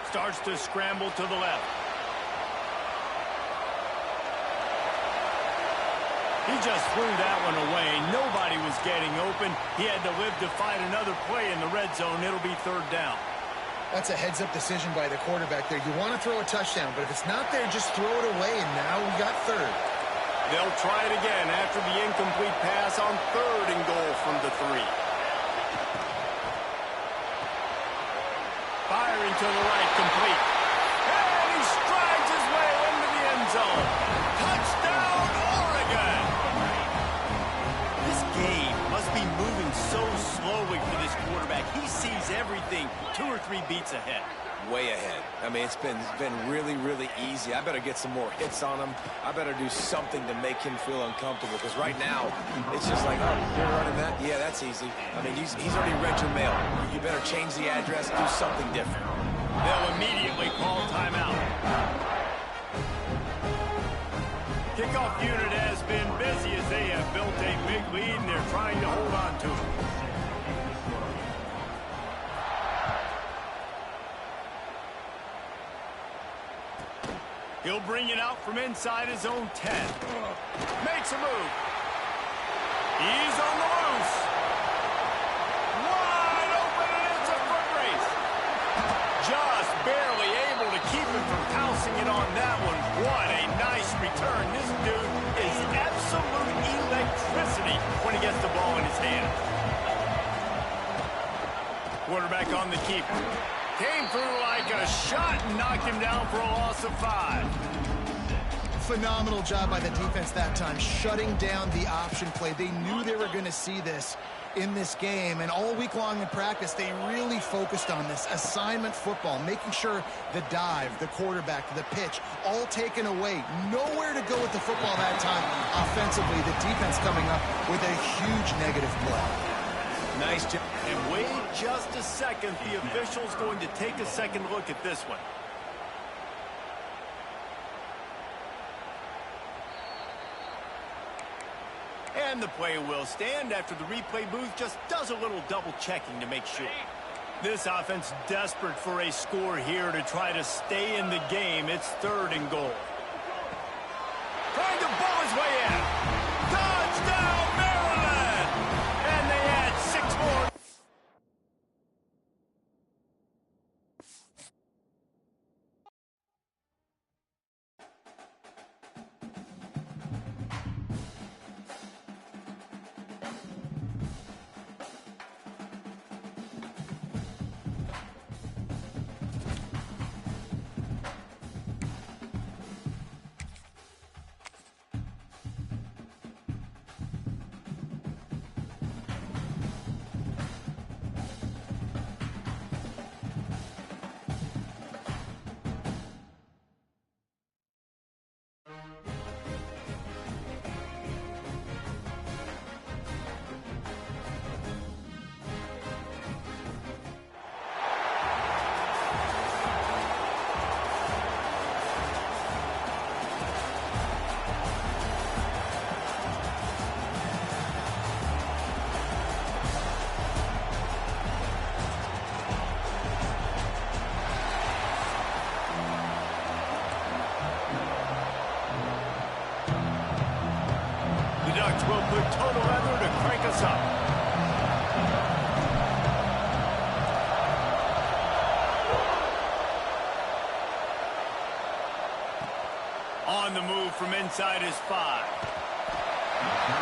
Starts to scramble to the left. He just threw that one away. Nobody was getting open. He had to live to find another play in the red zone. It'll be third down. That's a heads-up decision by the quarterback there. You want to throw a touchdown, but if it's not there, just throw it away, and now we got third. They'll try it again after the incomplete pass on third and goal from the 3. Firing to the right, complete. And he strides his way into the end zone. Touchdown, Oregon! This game must be moving so slowly for this quarterback. He sees everything 2 or 3 beats ahead. Way ahead. I mean, it's been really, really easy. I better get some more hits on him. I better do something to make him feel uncomfortable, because right now, it's just like, oh, you're running that? Yeah, that's easy. I mean, he's already read your mail. You better change the address, do something different. They'll immediately call timeout. Kickoff unit has been busy as they have built a big lead, and they're trying to hold on to it. He'll bring it out from inside his own 10. Makes a move. He's on the loose. Wide open, and it's a foot race. Just barely able to keep him from gets the ball in his hand. Quarterback on the keeper. Came through like a shot and knocked him down for a loss of 5. Phenomenal job by the defense that time, shutting down the option play. They knew they were going to see this in this game, and all week long in practice, they really focused on this assignment football, making sure the dive, the quarterback, the pitch, all taken away. Nowhere to go with the football that time offensively. The defense coming up with a huge negative play. Nice job. And wait just a second. The official's going to take a second look at this one. And the play will stand after the replay booth just does a little double checking to make sure. This offense desperate for a score here to try to stay in the game. It's 3rd and goal. Trying to ball his way in. Touchdown, Maryland! And they add 6 more. Will put total leather to crank us up. On the move from inside his 5.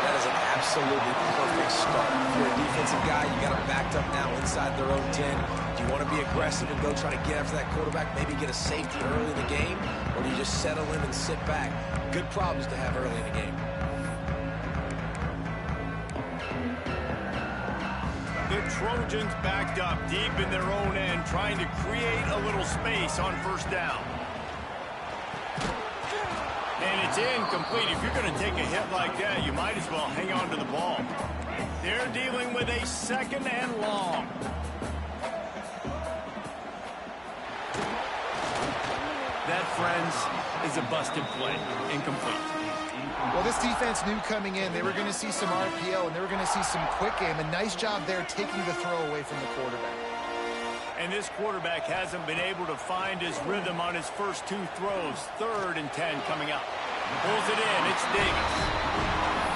That is an absolutely perfect start. If you're a defensive guy, you got them backed up now inside their own 10. Do you want to be aggressive and go try to get after that quarterback, maybe get a safety early in the game? Or do you just settle in and sit back? Good problems to have early in the game. The Trojans backed up deep in their own end, trying to create a little space on 1st down. And it's incomplete. If you're going to take a hit like that, you might as well hang on to the ball. They're dealing with a 2nd and long. That, friends, is a busted play. Incomplete. Well, this defense knew coming in they were going to see some RPO and they were going to see some quick game. A nice job there taking the throw away from the quarterback. And this quarterback hasn't been able to find his rhythm on his first 2 throws. 3rd and 10 coming up. Pulls it in. It's Davis.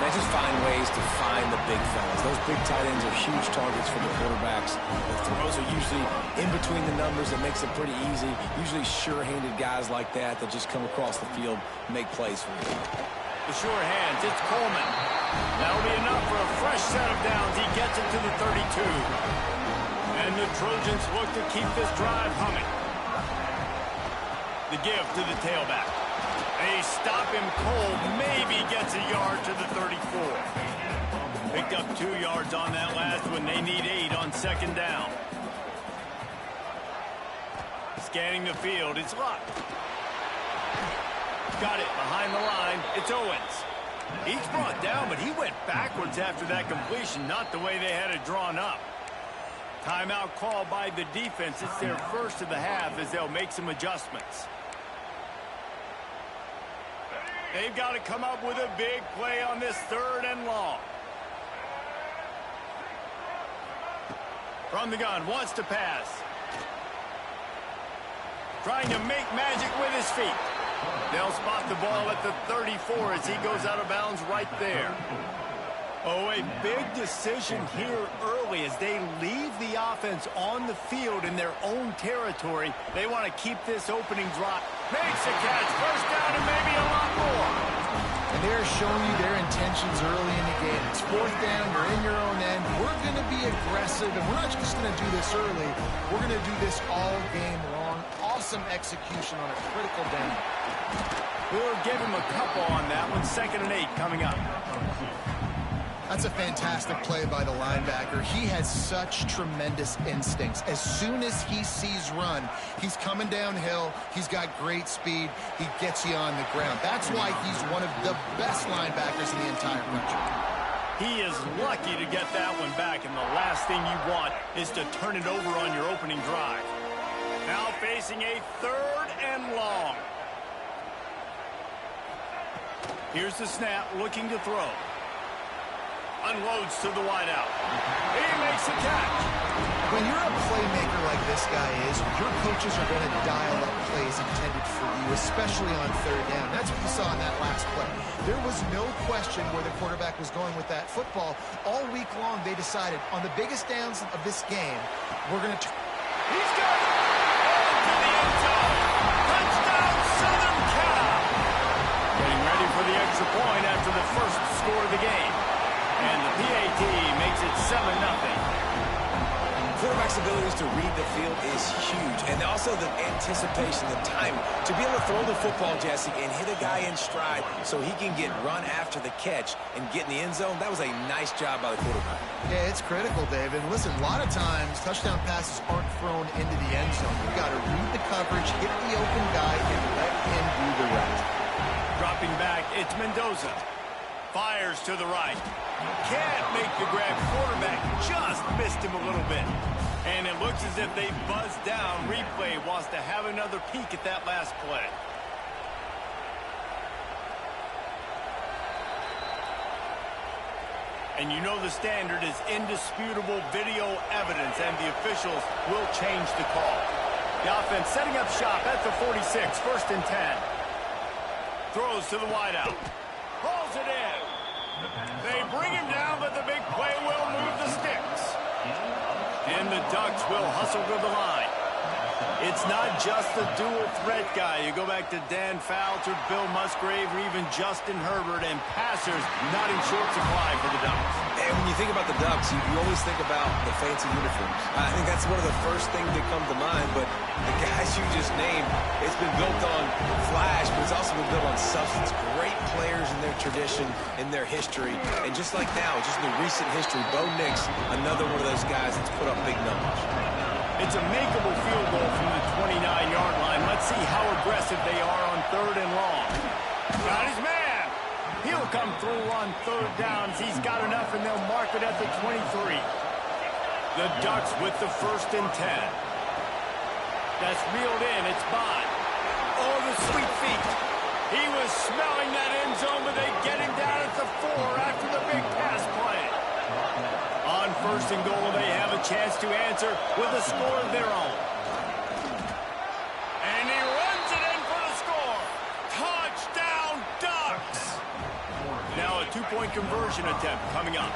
They just find ways to find the big fellas. Those big tight ends are huge targets for the quarterbacks. The throws are usually in between the numbers. That makes it pretty easy. Usually sure-handed guys like that just come across the field and make plays for you. The sure hands, it's Coleman. That'll be enough for a fresh set of downs. He gets it to the 32. And the Trojans look to keep this drive humming. The give to the tailback. They stop him cold, maybe gets a yard to the 34. Picked up 2 yards on that last one. They need 8 on 2nd down. Scanning the field, it's Luck. Got it behind the line. It's Owens. He's brought down, but he went backwards after that completion, not the way they had it drawn up. Timeout called by the defense. It's their first of the half as they'll make some adjustments. They've got to come up with a big play on this 3rd and long. From the gun, wants to pass. Trying to make magic with his feet. They'll spot the ball at the 34 as he goes out of bounds right there. Oh, a big decision here early as they leave the offense on the field in their own territory. They want to keep this opening drive. Makes a catch, 1st down and maybe a lot more. And they're showing you their intentions early in the game. It's fourth down, you're in your own end. We're going to be aggressive, and we're not just going to do this early. We're going to do this all game long. Awesome execution on a critical down. We'll give him a couple on that one. 2nd and 8 coming up. That's a fantastic play by the linebacker. He has such tremendous instincts. As soon as he sees run, he's coming downhill. He's got great speed. He gets you on the ground. That's why he's one of the best linebackers in the entire country. He is lucky to get that one back, and the last thing you want is to turn it over on your opening drive. Now facing a 3rd and long. Here's the snap, looking to throw. Unloads to the wideout. He makes a catch. When you're a playmaker like this guy is, your coaches are going to dial up plays intended for you, especially on 3rd down. That's what you saw in that last play. There was no question where the quarterback was going with that football. All week long, they decided on the biggest downs of this game, we're going to... He's got it! To the end zone. Touchdown, Southern Cal! Getting ready for the extra point after the first score of the game. And the PAT makes it 7-0. Quarterback's abilities to read the field is huge. And also the anticipation, the timing. To be able to throw the football, Jesse, and hit a guy in stride so he can get run after the catch and get in the end zone, that was a nice job by the quarterback. Yeah, it's critical, David. Listen, a lot of times, touchdown passes aren't thrown into the end zone. You've got to read the coverage, hit the open guy, and let him do the rest. Dropping back, it's Mendoza. Fires to the right. Can't make the grab. Quarterback just missed him a little bit. And it looks as if they buzzed down. Replay wants to have another peek at that last play. And you know the standard is indisputable video evidence, and the officials will change the call. The offense setting up shop at the 46, 1st and 10. Throws to the wideout. Hauls it in. They bring him down, but the big play will move the sticks. And the Ducks will hustle to the line. It's not just the dual threat guy. You go back to Dan Fouts or Bill Musgrave or even Justin Herbert, and passers not in short supply for the Ducks. And when you think about the Ducks, you always think about the fancy uniforms. I think that's one of the first things that come to mind, but the guys you just named, it's been built on flash, but it's also been built on substance. Great players in their tradition, in their history, and just like now, just in the recent history, Bo Nix, another one of those guys that's put up big numbers. It's a makeable field goal from the 29-yard line. Let's see how aggressive they are on 3rd and long. Got his man. He'll come through on 3rd downs. He's got enough, and they'll mark it at the 23. The Ducks with the 1st and 10. That's reeled in. It's Bond. Oh, the sweet feet. He was smelling that end zone, but they get him down at the 4 after the big pass play. On 1st and goal, they have a chance to answer with a score of their own. And he runs it in for the score. Touchdown, Ducks! Now a 2-point conversion attempt coming up.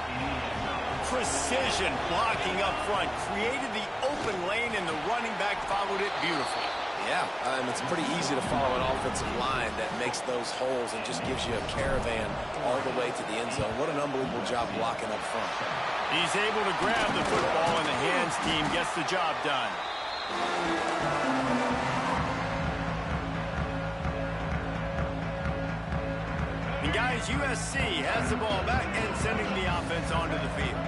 Precision blocking up front. Created the open lane, and the running back followed it beautifully. Yeah, it's pretty easy to follow an offensive line that makes those holes and just gives you a caravan all the way to the end zone. What an unbelievable job blocking up front. He's able to grab the football, and the hands team gets the job done. And guys, USC has the ball back and sending the offense onto the field.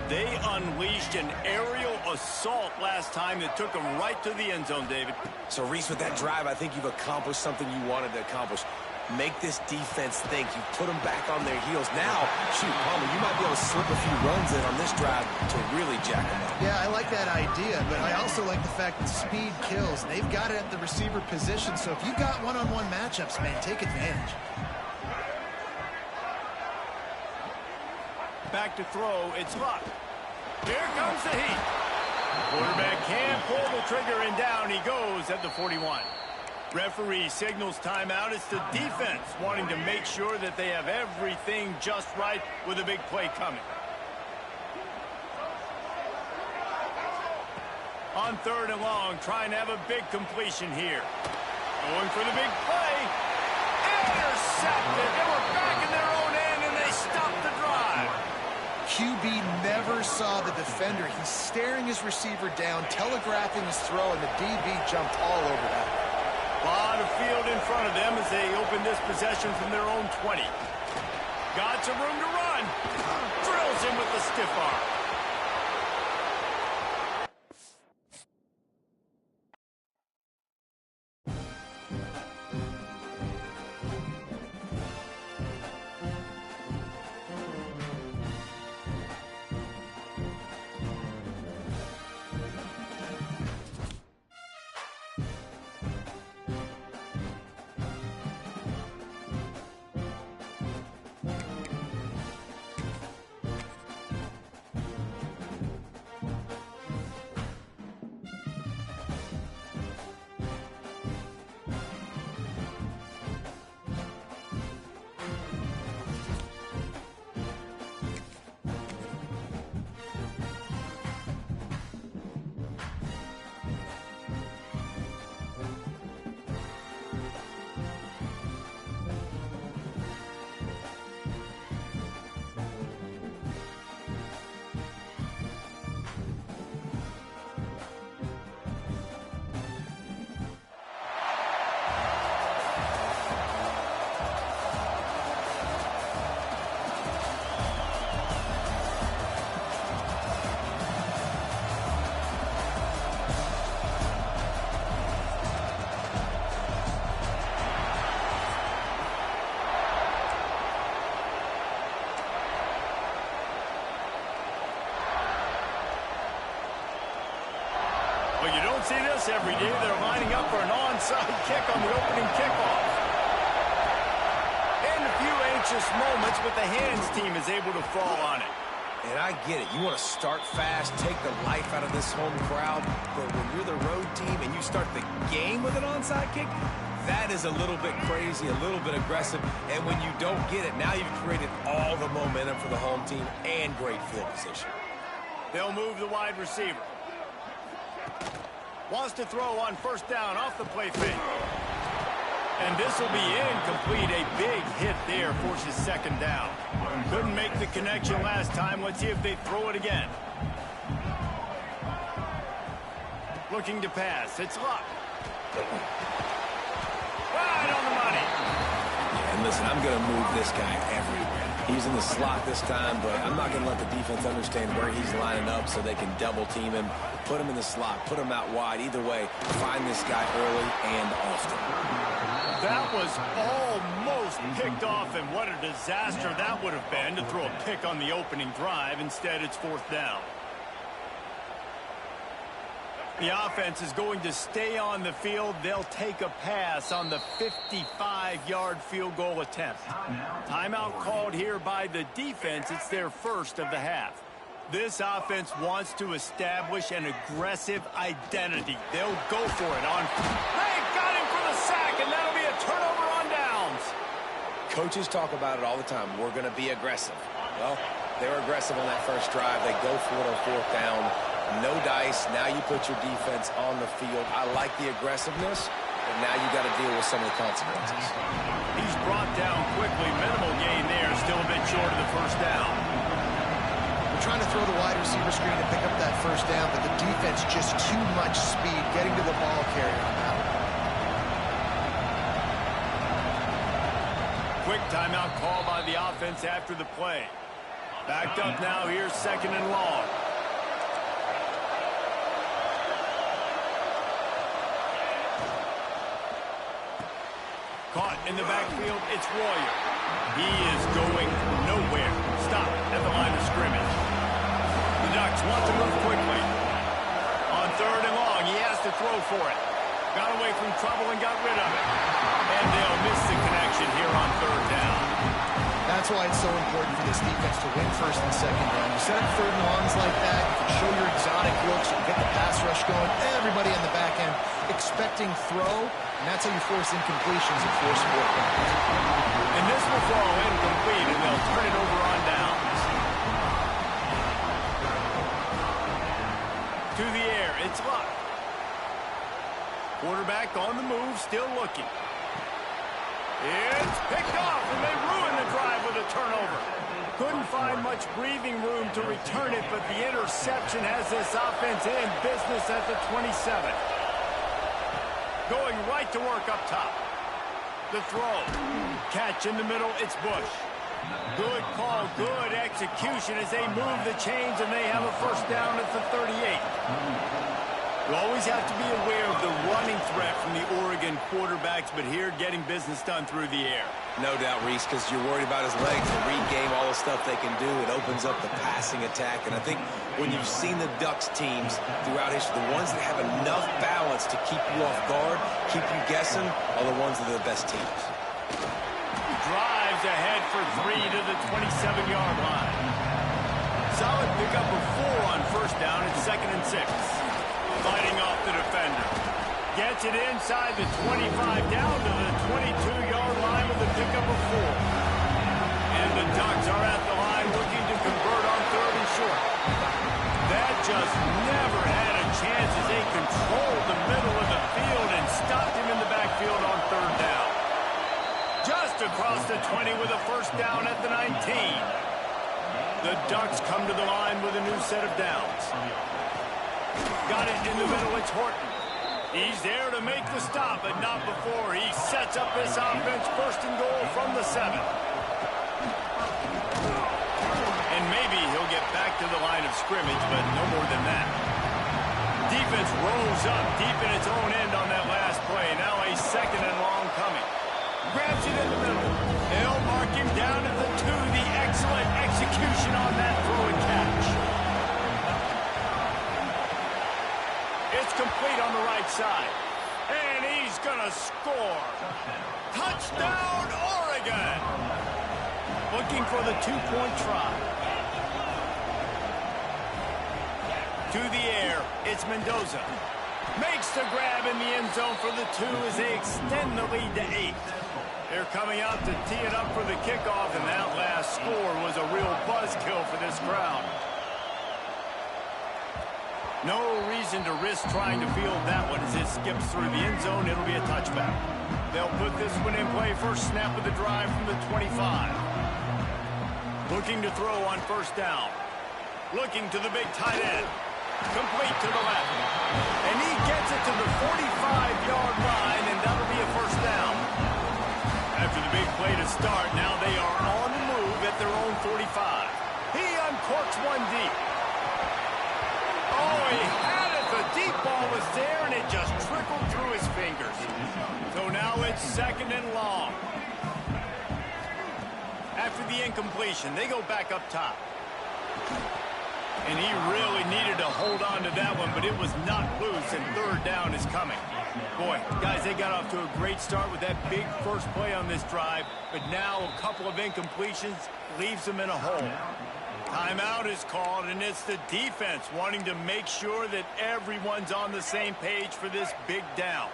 They unleashed an aerial assault last time that took them right to the end zone, David. So, Reese, with that drive, I think you've accomplished something you wanted to accomplish. Make this defense think. You put them back on their heels. Now, shoot, Palmer, you might be able to slip a few runs in on this drive to really jack them up. Yeah, I like that idea, but I also like the fact that speed kills. They've got it at the receiver position, so if you've got one-on-one matchups, man, take advantage. Back to throw, it's Luck. Here comes the heat. Quarterback can't pull the trigger, and down he goes at the 41. Referee signals timeout. It's the defense wanting to make sure that they have everything just right with a big play coming. On 3rd and long, trying to have a big completion here. Going for the big play. Intercepted! sacked it. They were back in their own end, and they stopped the drive. QB never saw the defender. He's staring his receiver down, telegraphing his throw, and the DB jumped all over that. A lot of field in front of them as they open this possession from their own 20. Got some room to run. Drills him with the stiff arm. Well, you don't see this every day. They're lining up for an onside kick on the opening kickoff. And a few anxious moments, but the hands team is able to fall on it. And I get it. You want to start fast, take the life out of this home crowd. But when you're the road team and you start the game with an onside kick, that is a little bit crazy, a little bit aggressive. And when you don't get it, now you've created all the momentum for the home team and great field position. They'll move the wide receiver. Wants to throw on first down off the play fake. And this will be incomplete. A big hit there forces second down. Couldn't make the connection last time. Let's see if they throw it again. Looking to pass. It's Luck. Right on the money. Yeah, and listen, I'm going to move this guy everywhere. He's in the slot this time, but I'm not going to let the defense understand where he's lining up so they can double team him. Put him in the slot, put him out wide. Either way, find this guy early and often. That was almost picked off, and what a disaster that would have been to throw a pick on the opening drive. Instead, it's fourth down. The offense is going to stay on the field. They'll take a pass on the 55-yard field goal attempt. Timeout called here by the defense. It's their first of the half. This offense wants to establish an aggressive identity. They'll go for it on. They got him for the sack, and that'll be a turnover on downs. Coaches talk about it all the time. We're going to be aggressive. Well, they were aggressive on that first drive. They go for it on fourth down. No dice. Now you put your defense on the field. I like the aggressiveness, but now you got to deal with some of the consequences. He's brought down quickly. Minimal gain there. Still a bit short of the first down. We're trying to throw the wide receiver screen to pick up that first down, but the defense just too much speed getting to the ball carrier on that one. Quick timeout call by the offense after the play. Backed up now. Here's second and long. Caught in the backfield, it's Royer. He is going nowhere. Stop at the line of scrimmage. The Ducks want to move quickly. On third and long, he has to throw for it. Got away from trouble and got rid of it. And they'll miss the connection here on third down. That's why it's so important for this defense to win first and second down. You set up third and longs like that, you can show your exotic looks, you can get the pass rush going, everybody on the back end expecting throw, and that's how you force incompletions and force 4 points. And this will fall incomplete, and they'll turn it over on downs. To the air, it's Luck. Quarterback on the move, still looking. It's picked off, and they ruin the drive with a turnover. Couldn't find much breathing room to return it, but the interception has this offense in business at the 27. Going right to work up top. The throw. Catch in the middle, it's Bush. Good call, good execution as they move the chains, and they have a first down at the 38. You always have to be aware of the running threat from the Oregon quarterbacks, but here getting business done through the air. No doubt, Reese, because you're worried about his legs and read-game, all the stuff they can do. It opens up the passing attack. And I think when you've seen the Ducks teams throughout history, the ones that have enough balance to keep you off guard, keep you guessing, are the ones that are the best teams. Drives ahead for 3 to the 27-yard line. Solid pickup of 4 on first down. It's 2nd and 6. Fighting off the defender. Gets it inside the 25, down to the 22-yard line with a pickup of 4. And the Ducks are at the line looking to convert on 3rd and short. That just never had a chance as they controlled the middle of the field and stopped him in the backfield on 3rd down. Just across the 20 with a first down at the 19. The Ducks come to the line with a new set of downs. Got it in the middle, it's Horton. He's there to make the stop, but not before he sets up this offense. 1st and goal from the 7. And maybe he'll get back to the line of scrimmage, but no more than that. Defense rose up deep in its own end on that last play. Now a 2nd and long coming. Grabs it in the middle. They'll mark him down at the 2. The excellent execution on that throw and catch. It's complete on the right side. And he's going to score. Touchdown, Oregon! Looking for the 2-point try. To the air, it's Mendoza. Makes the grab in the end zone for the 2 as they extend the lead to 8. They're coming out to tee it up for the kickoff, and that last score was a real buzzkill for this crowd. No reason to risk trying to field that one as it skips through the end zone. It'll be a touchback. They'll put this one in play. First snap of the drive from the 25. Looking to throw on first down. Looking to the big tight end. Complete to the left. And he gets it to the 45-yard line, and that'll be a first down. After the big play to start, now they are on the move at their own 45. He uncorks one deep. Oh, he had it. The deep ball was there, and it just trickled through his fingers. So now it's 2nd and long. After the incompletion, they go back up top. And he really needed to hold on to that one, but it was not loose, and 3rd down is coming. Boy, guys, they got off to a great start with that big first play on this drive, but now a couple of incompletions leaves them in a hole. Timeout is called, and it's the defense wanting to make sure that everyone's on the same page for this big down.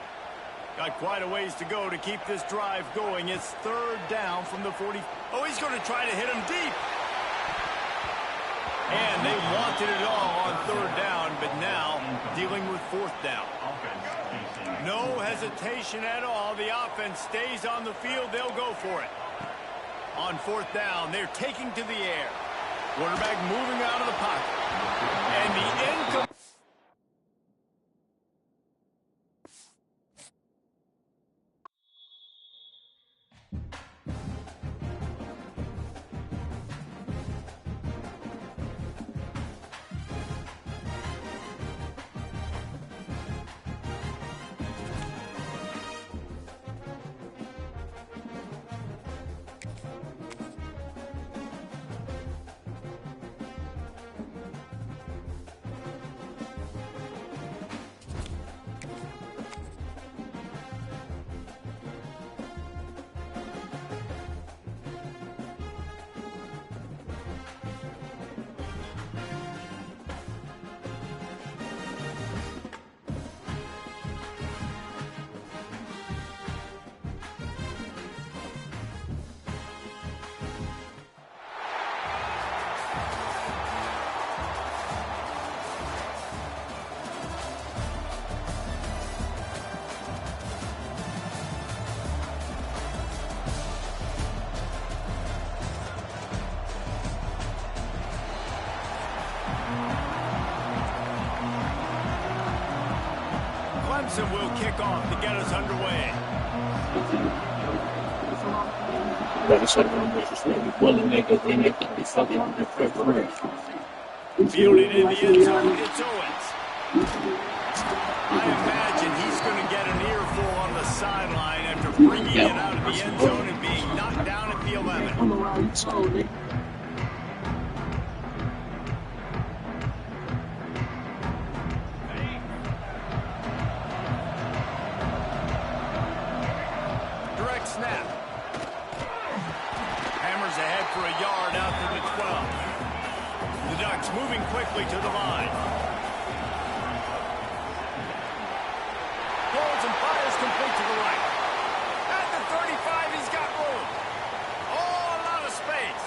Got quite a ways to go to keep this drive going. It's 3rd down from the 40. Oh, he's going to try to hit him deep. And they wanted it all on 3rd down, but now dealing with 4th down. No hesitation at all. The offense stays on the field. They'll go for it. On 4th down, they're taking to the air. Quarterback moving out of the pocket. And the incomplete. Johnson will kick off to get us underway. Fielded in the end zone, it's Owens. I imagine he's going to get an earful on the sideline after bringing it out of the end zone and being knocked down at the 11. Direct snap. Hammers ahead for a yard out to the 12. The Ducks moving quickly to the line. Throws and fires complete to the right. At the 35, he's got room. Oh, a lot of space.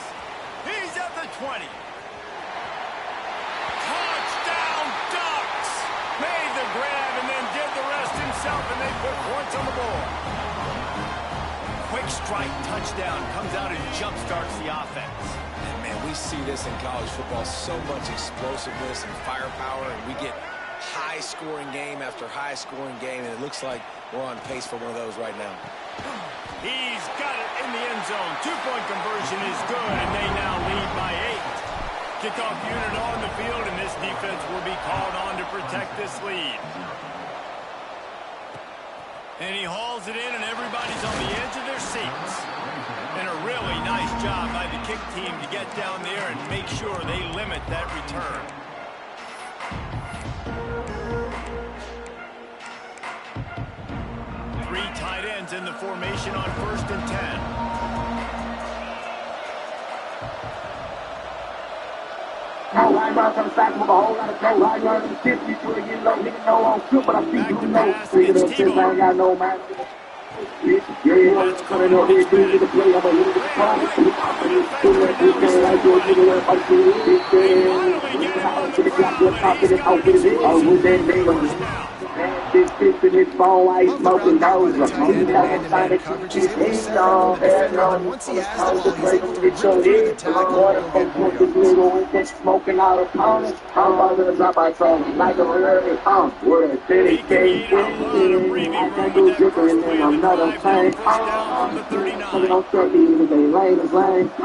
He's at the 20. Touchdown, Ducks! Made the grab and then did the rest himself, and they put points on the board. Quick strike touchdown comes out and jump-starts the offense. And man, we see this in college football, so much explosiveness and firepower, and we get high-scoring game after high-scoring game, and it looks like we're on pace for one of those right now. He's got it in the end zone. Two-point conversion is good, and they now lead by 8. Kickoff unit on the field, and this defense will be called on to protect this lead. And he hauls it in, and everybody's on the edge of their seats. And a really nice job by the kick team to get down there and make sure they limit that return. Three tight ends in the formation on 1st and 10. Line out on the side with a whole lot of dough. Line out on the 50 to a get low. Nigga know on shoot, but I see you know. Figure that shit, I ain't got no man. Yeah, coming up here, doing the play. I'm a little bit strong. This bitch in his phone while he's smoking those. He's trying to keep his head on. Once he has the ball, he's able to return the tackle. Smoking out of opponents. I'm about to drop my phone like a really with a city case. I can do different than another thing. Don't step me, they lane is lane. I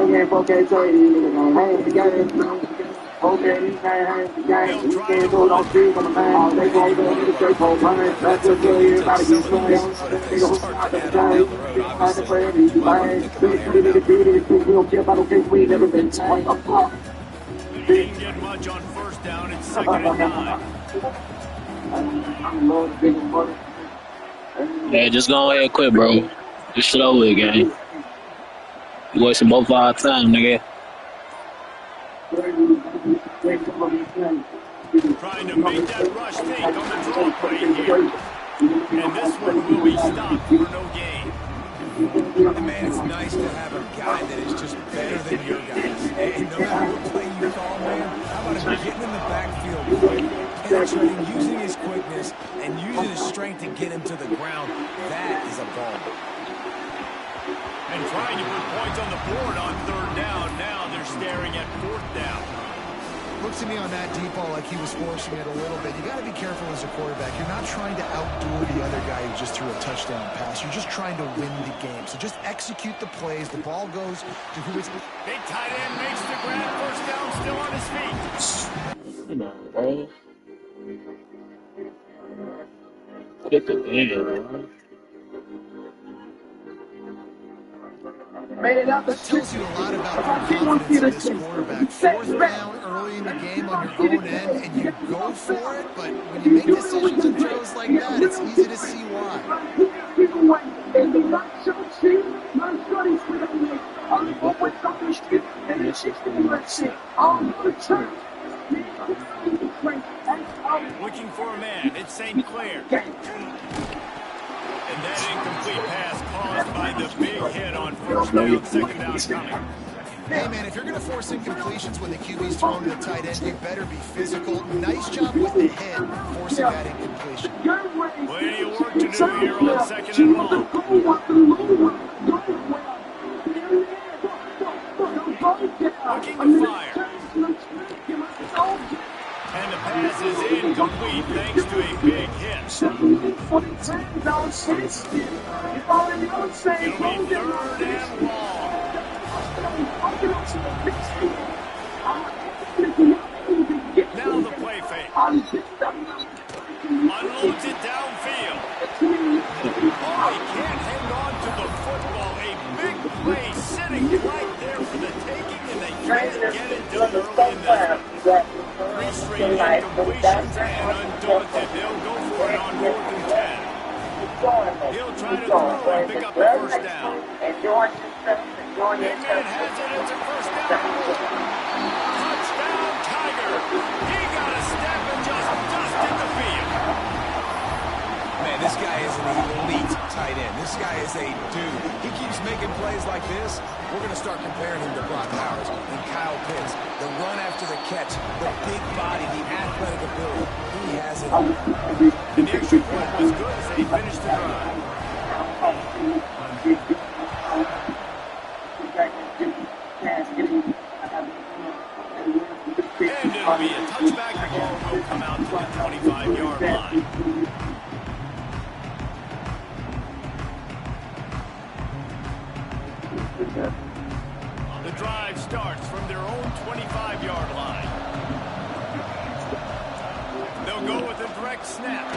ain't okay, so niggas ain't together. Okay, these guys the game. We can't do no street on the man. All they go to the straight for money. That's just good. Everybody gets money. They go out the game. Find the friend. He's lying. We don't care about okay. We never been tight. Didn't get much on 1st down. It's 2nd and 9. Yeah, just go ahead and quit, bro. Just shit over again. You wasting both our time, nigga. Trying to make that rush take on the draw play here. And this one will be stopped for no gain. And man, it's nice to have a guy that is just better than your guys. And no matter what play you call, man, how about him getting in the backfield quick, penetrating, using his quickness, and using his strength to get him to the ground. That is a ball. And trying to put points on the board on 3rd down. Now they're staring at 4th down. Looks to me on that deep ball like he was forcing it a little bit. You got to be careful as a quarterback. You're not trying to outdo the other guy who just threw a touchdown pass. You're just trying to win the game. So just execute the plays. The ball goes to who it's... Big tight end makes the grab. 1st down, still on his feet. Come on, bro. Get the game, bro. That tells you a lot about your confidence in this quarterback. 4th down early in the game on your own end, and you go for it, but when you make decisions and throws like that, it's easy to see why. Looking for a man. It's St. Clair. And that incomplete pass caused by the big hit on 1st down, 2nd down coming. Hey, man, if you're going to force incompletions when the QB's throwing to the tight end, you better be physical. Nice job with the hit, forcing that incompletion. Plenty of work to do here on 2nd and long. Looking to fire. And the pass is incomplete thanks to a big hit. It'll be 3rd and long. Now the play fake. Unloads it downfield. Oh, he can't hang on to the football. A big play sitting right there for the taking, and they can't get it done early in this. 3 straight incompletions, and undaunted, they'll go for it on 4th and 10. He'll try to throw and pick up the first down. Big man has it. It's a first down. Touchdown, Tiger. He got a step and just dusted the field. Man, this guy is an elite tight end. This guy is a dude. He keeps making plays like this. We're going to start comparing him to Brock Bowers and Kyle Pitts. The run after the catch, the big body, the athletic ability. He has it. And the extra point was good as they finished the drive. And it'll be a touchback. The ball will come out to the 25-yard line. The drive starts from their own 25-yard line. They'll go with a direct snap.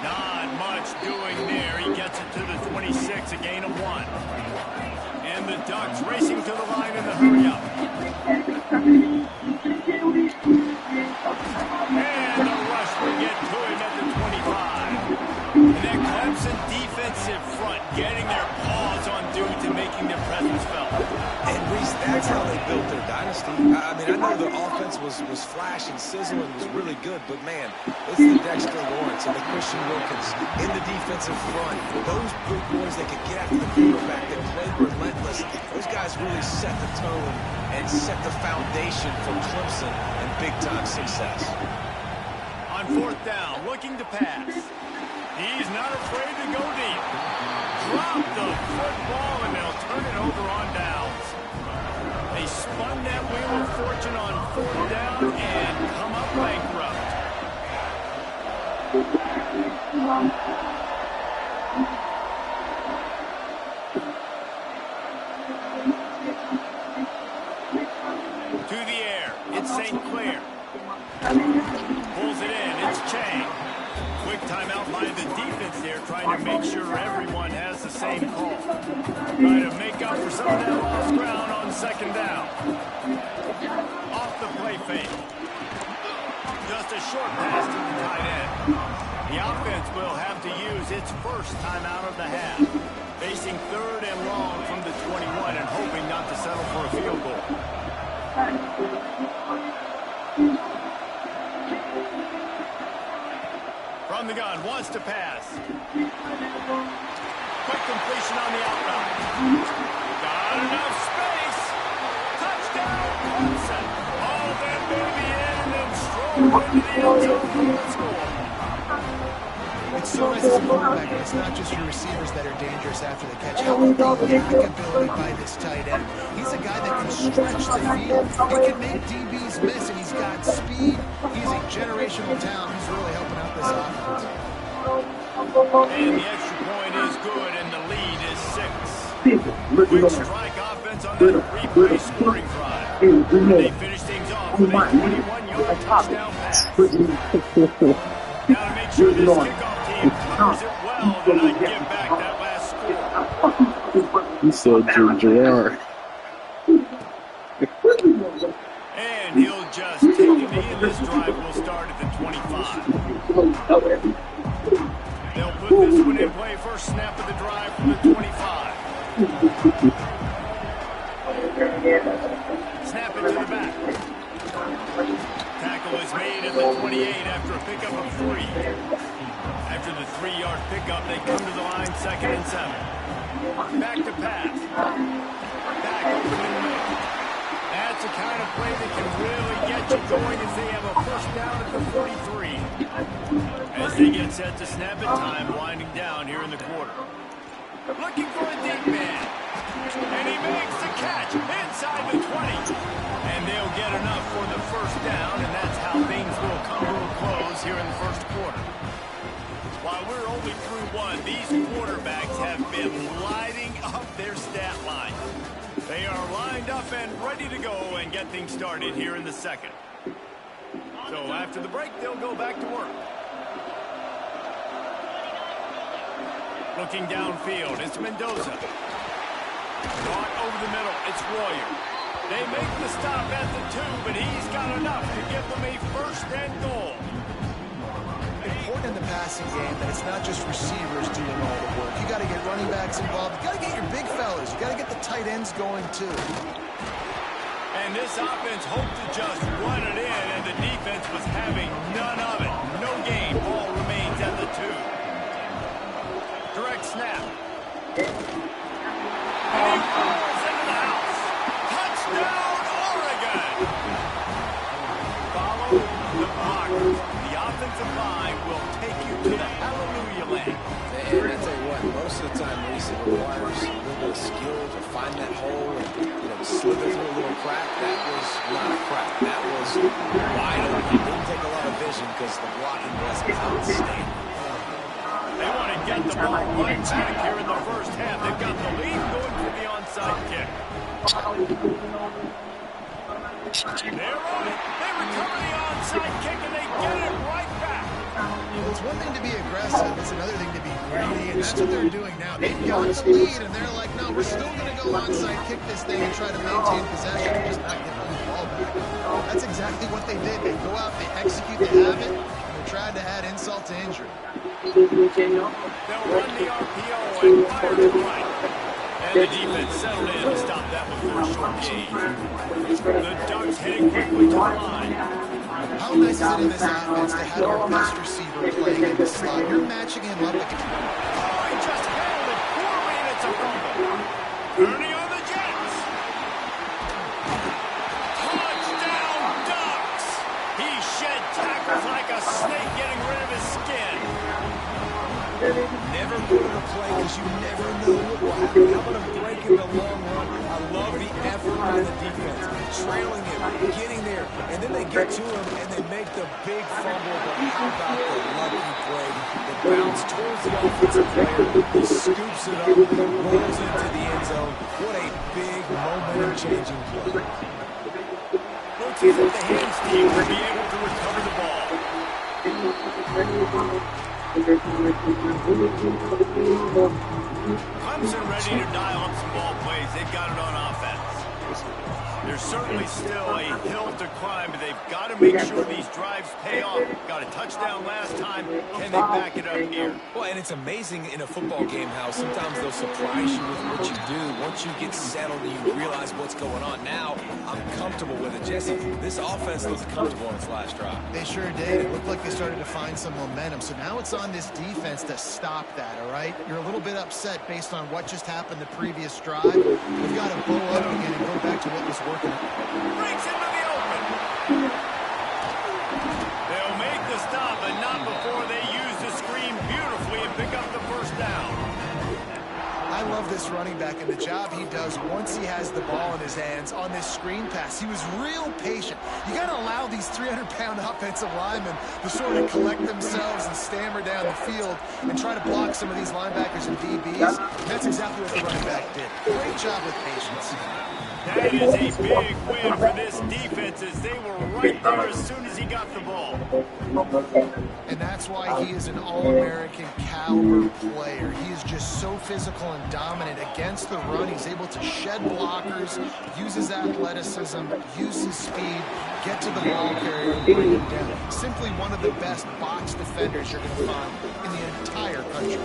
Not much doing there. He gets it to the 26, a gain of 1. And the Ducks racing to the line in the hurry-up. And the rush will get to him at the 25. And that Clemson defensive front getting their paws on dudes and making their presence felt. And Reese, that's how they built their dynasty. I mean, I know the offense was flash and sizzle and was really good, but man, it's the Dexter Lawrence and the Christian Wilkins in the defensive front. Those big boys that could get after the quarterback, that play relentless. Those guys really set the tone and set the foundation for Clemson and big-time success. On 4th down, looking to pass. He's not afraid to go deep. Drop the football, and they'll turn it over on downs. They spun that wheel of fortune on 4th down and come up bankrupt. To the air, it's St. Clair. Pulls it in, it's Chang. Quick timeout by the defense there, trying to make sure everyone has the same call. Trying to make up for some of that lost ground on 2nd down. Off the play fake. Just a short pass to the tight end. The offense will have to use its first timeout of the half. Facing 3rd and long from the 21 and hoping not to settle for a field goal. From the gun, wants to pass. Quick completion on the outside. Got enough space. Touchdown, Clemson. All that baby in and then strolled into the end zone for the score. It's so nice as a quarterback, and it's not just your receivers that are dangerous after the catch. How about the yak ability by this tight end? He's a guy that can stretch the field. He can make DBs miss, and he's got speed. He's a generational talent. He's really helping out this offense. And the extra point is good, and the lead is 6. Quick strike offense on that replay scoring drive. They finish things off with a 21-yard touchdown pass. Now to make sure this kickoff team covers it well to not give back that last score. He said Gerard. And he'll just take a knee, and this drive will start at the 25. They'll put this one in play. First snap of the drive from the 25. Snap it to the back. Tackle is made at the 28 after a pickup of 3. After the 3-yard pickup, they come to the line 2nd and 7. Back to pass. Back open in the middle. That's the kind of play that can really get you going as they have a first down at the 43. As they get set to snap it, time winding down here in the quarter. Looking for a deep man. And he makes the catch inside the 20. And they'll get enough for the first down, and that's how things will come to a close here in the first quarter. While we're only through one, these quarterbacks have been lighting up their stat line. They are lined up and ready to go and get things started here in the second. So after the break, they'll go back to work. Looking downfield, it's Mendoza. Brought over the middle, it's Royer. They make the stop at the 2, but he's got enough to give them a first and goal. Important in the passing game that it's not just receivers doing all the work. You got to get running backs involved. You got to get your big fellas. You got to get the tight ends going too. And this offense hoped to just run it in, and the defense was having none of it. No gain. Ball remains at the 2. Direct snap. And he falls into the house. Touchdown, Oregon! Follow the blockers. The offensive line will take you to the hallelujah land. And I tell you what, most of the time, Reese, it requires a little bit of skill to find that hole and, slither through a little crack. That was not a crack. That was wide open. It didn't take a lot of vision because the blocking was outstanding. They want to get the ball right back here in the first half. They've got the lead going for the onside kick. They're on it. They recover the onside kick, and they get it right back. Well, it's one thing to be aggressive. It's another thing to be greedy, and that's what they're doing now. They've got the lead, and they're like, no, we're still going to go onside kick this thing and try to maintain possession and just not give them the ball back. That's exactly what they did. They go out, they execute, they have it, and they tried to add insult to injury. They'll run the RPO and fire to the right. And the defense settled in to stop that before a short gain. The Ducks heading quickly to the line. How nice is it in this offense to have our best receiver playing in the slot? You're matching him up again. Oh, he just handled it poorly, and it's a fumble. Ernie on the Jets. Touchdown, Ducks. He shed tackles like a snake getting rid of his skin. Never put in a play because you never know what will happen. How about a break in the long run? I love the effort by the defense. Trailing him, getting there, and then they get to him and they make the big fumble. But how about the lucky break? The bounce towards the offensive player. He scoops it up, rolls into the end zone. What a big momentum-changing play. Looks as if the Hams team will be able to recover the ball. Clemson ready to dial up some ball plays. They've got it on offense. There's certainly still a hill to climb, but they've got to make sure these drives pay off. Got a touchdown last time. Can they back it up here? Well, and it's amazing in a football game how sometimes they'll surprise you with what you do. Once you get settled and you realize what's going on. Now, I'm comfortable with it. Jesse, this offense looks comfortable on its last drive. They sure did. It looked like they started to find some momentum. So now it's on this defense to stop that, all right? You're a little bit upset based on what just happened the previous drive. We've got to bow up again and go back to what was working. Breaks into the open. They'll make the stop, but not before they use the screen beautifully and pick up the first down. I love this running back and the job he does once he has the ball in his hands on this screen pass. He was real patient. You got to allow these 300-pound offensive linemen to sort of collect themselves and stammer down the field and try to block some of these linebackers and DBs. That's exactly what the running back did. Great job with patience. That is a big win for this defense as they were right there as soon as he got the ball. And that's why he is an All-American caliber player. He is just so physical and dominant against the run. He's able to shed blockers, use his athleticism, use his speed, get to the ball carrier and bring him down. Simply one of the best box defenders you're going to find in the entire country.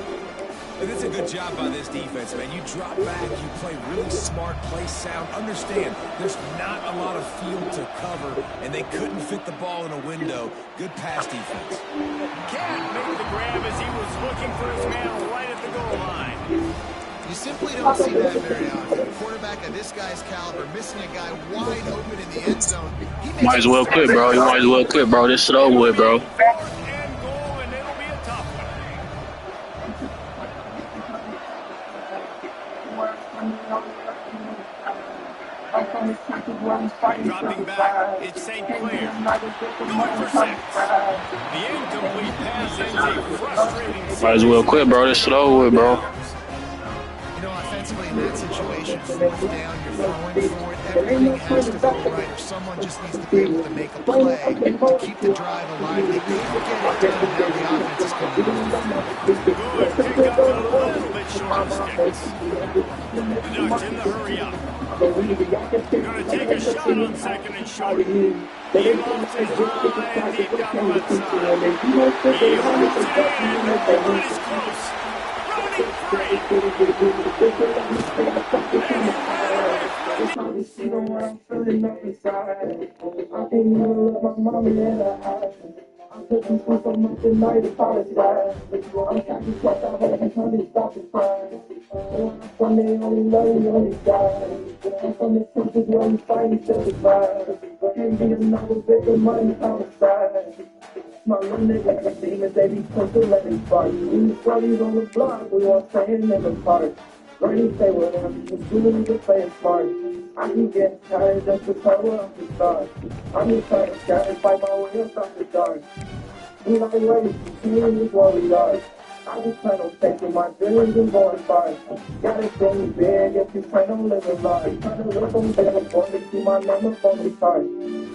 And it's a good job by this defense, man. You drop back, you play really smart, play sound. Understand, there's not a lot of field to cover, and they couldn't fit the ball in a window. Good pass defense. Can't make the grab as he was looking for his man right at the goal line. You simply don't see that very often. A quarterback of this guy's caliber missing a guy wide open in the end zone. Might as well quit, bro. You might as well quit, bro. This shit over with, bro. Fourth and goal, and it'll be a tough one. It's St. Clair. Going for 6. The incomplete pass ends a frustrating series. Might as well quit, bro. This slow with, bro. You know, offensively in that situation, 4th down, you're throwing for it. Everything has to go right, or someone just needs to be able to make a play to keep the drive alive. They couldn't get it done, and now the offense is coming off. Good pickup, but a little bit short of sticks. The Ducks in the hurry up. Going to take a shot on 2nd and short. He lofts it high and deep down the left side. He holds it in, but it's close. Running free. I'm taking so much tonight, apologize. I'm talking about I'm trying to stop the crime. When they only love you, only die. I'm from the country where we fight each other's lives. Can't be another bigger money outside. My little niggas, the demons, they be quick to let it spark. We the buddies on the block, we all staying in the park. Bernie say whatever, just doing the play smart. I can get tired just to cover up the stars. I'm just trying to try fight my way up the dark. We like ready to see what we are. I just plan on taking my dreams and going far. Gotta stay big if you plan on living large. Trying to look on there, want to see my name up on the card.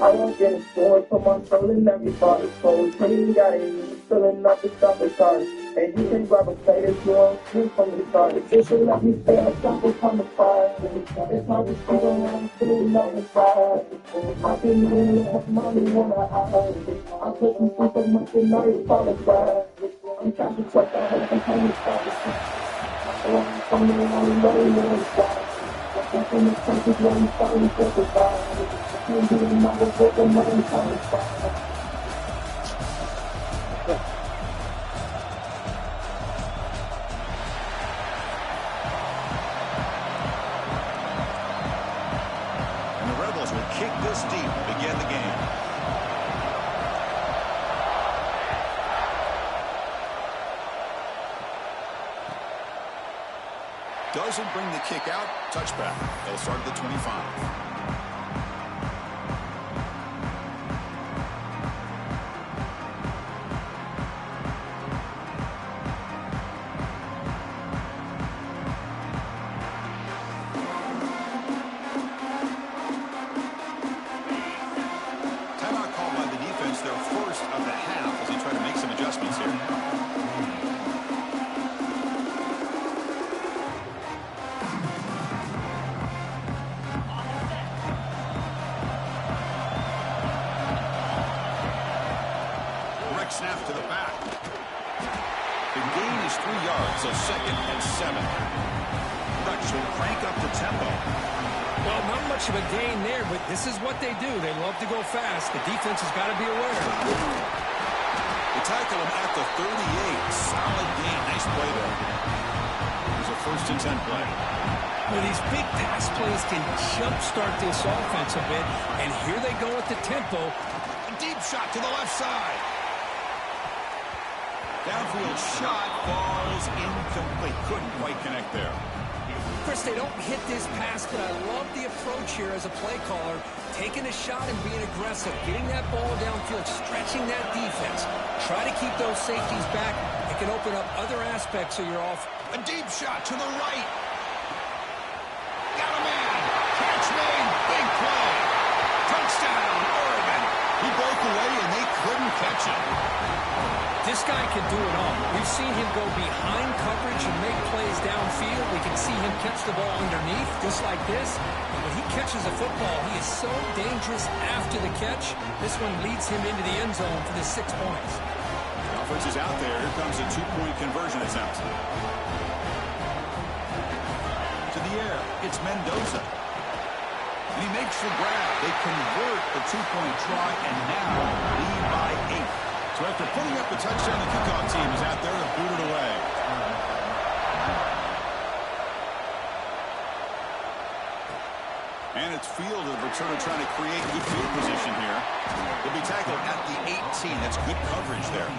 I won't get a store, put my soul in every part. So train got it, filling up the stop the car. And you can grab a plate if you want to from the start. If you let me stay, I'll stop it from the fire. It's hard to see around, feeling on the side. I can really have money when I hide. I'm pushing through so much and I apologize. I'm trying to check out how I'm trying to stop it. I'm coming on the low and on the side. I'm from the country where we fight each other's lives. Can't be another book of money trying to stop it. Will kick this deep to begin the game. Doesn't bring the kick out. Touchback. They'll start at the 25. Snap to the back. The gain is 3 yards, so 2nd and 7. Dutch will crank up the tempo. Well, not much of a gain there, but this is what they do. They love to go fast. The defense has got to be aware. They tackle him at the 38. Solid gain. Nice play there. Here's a 1st and 10 play. Well, these big pass plays can jumpstart this offense a bit, and here they go at the tempo. A deep shot to the left side. Downfield shot falls incomplete. Couldn't quite connect there. Chris, they don't hit this pass, but I love the approach here as a play caller. Taking a shot and being aggressive. Getting that ball downfield, stretching that defense. Try to keep those safeties back. It can open up other aspects of your offense. A deep shot to the right. Got a man. Catch made. Big play. Touchdown, Oregon. He broke away and they couldn't catch him. This guy can do it all. We've seen him go behind coverage and make plays downfield. We can see him catch the ball underneath, just like this. And when he catches a football, he is so dangerous after the catch. This one leads him into the end zone for the 6 points. The offense is out there. Here comes a 2-point conversion attempt. To the air. It's Mendoza. And he makes the grab. They convert the 2-point try and now lead by 8. So after putting up the touchdown, the kickoff team is out there to boot it away. And it's Field, the returner, trying to create good field position here. He'll be tackled at the 18. That's good coverage there.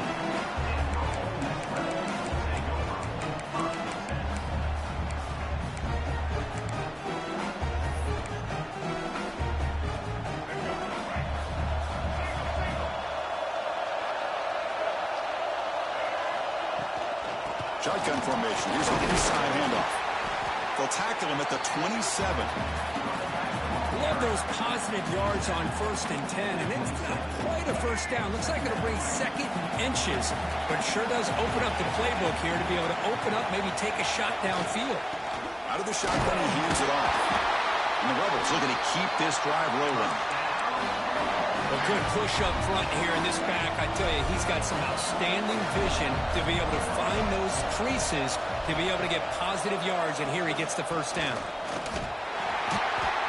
Shotgun formation. Here's an inside handoff. They'll tackle him at the 27. Love those positive yards on 1st and 10, and it's not quite a first down. Looks like it'll bring 2nd and inches, but sure does open up the playbook here to be able to open up, maybe take a shot downfield. Out of the shotgun, he hands it off. And the Rebels looking to keep this drive rolling. A good push up front here in this back. I tell you, he's got some outstanding vision to be able to find those creases, to be able to get positive yards, and here he gets the first down.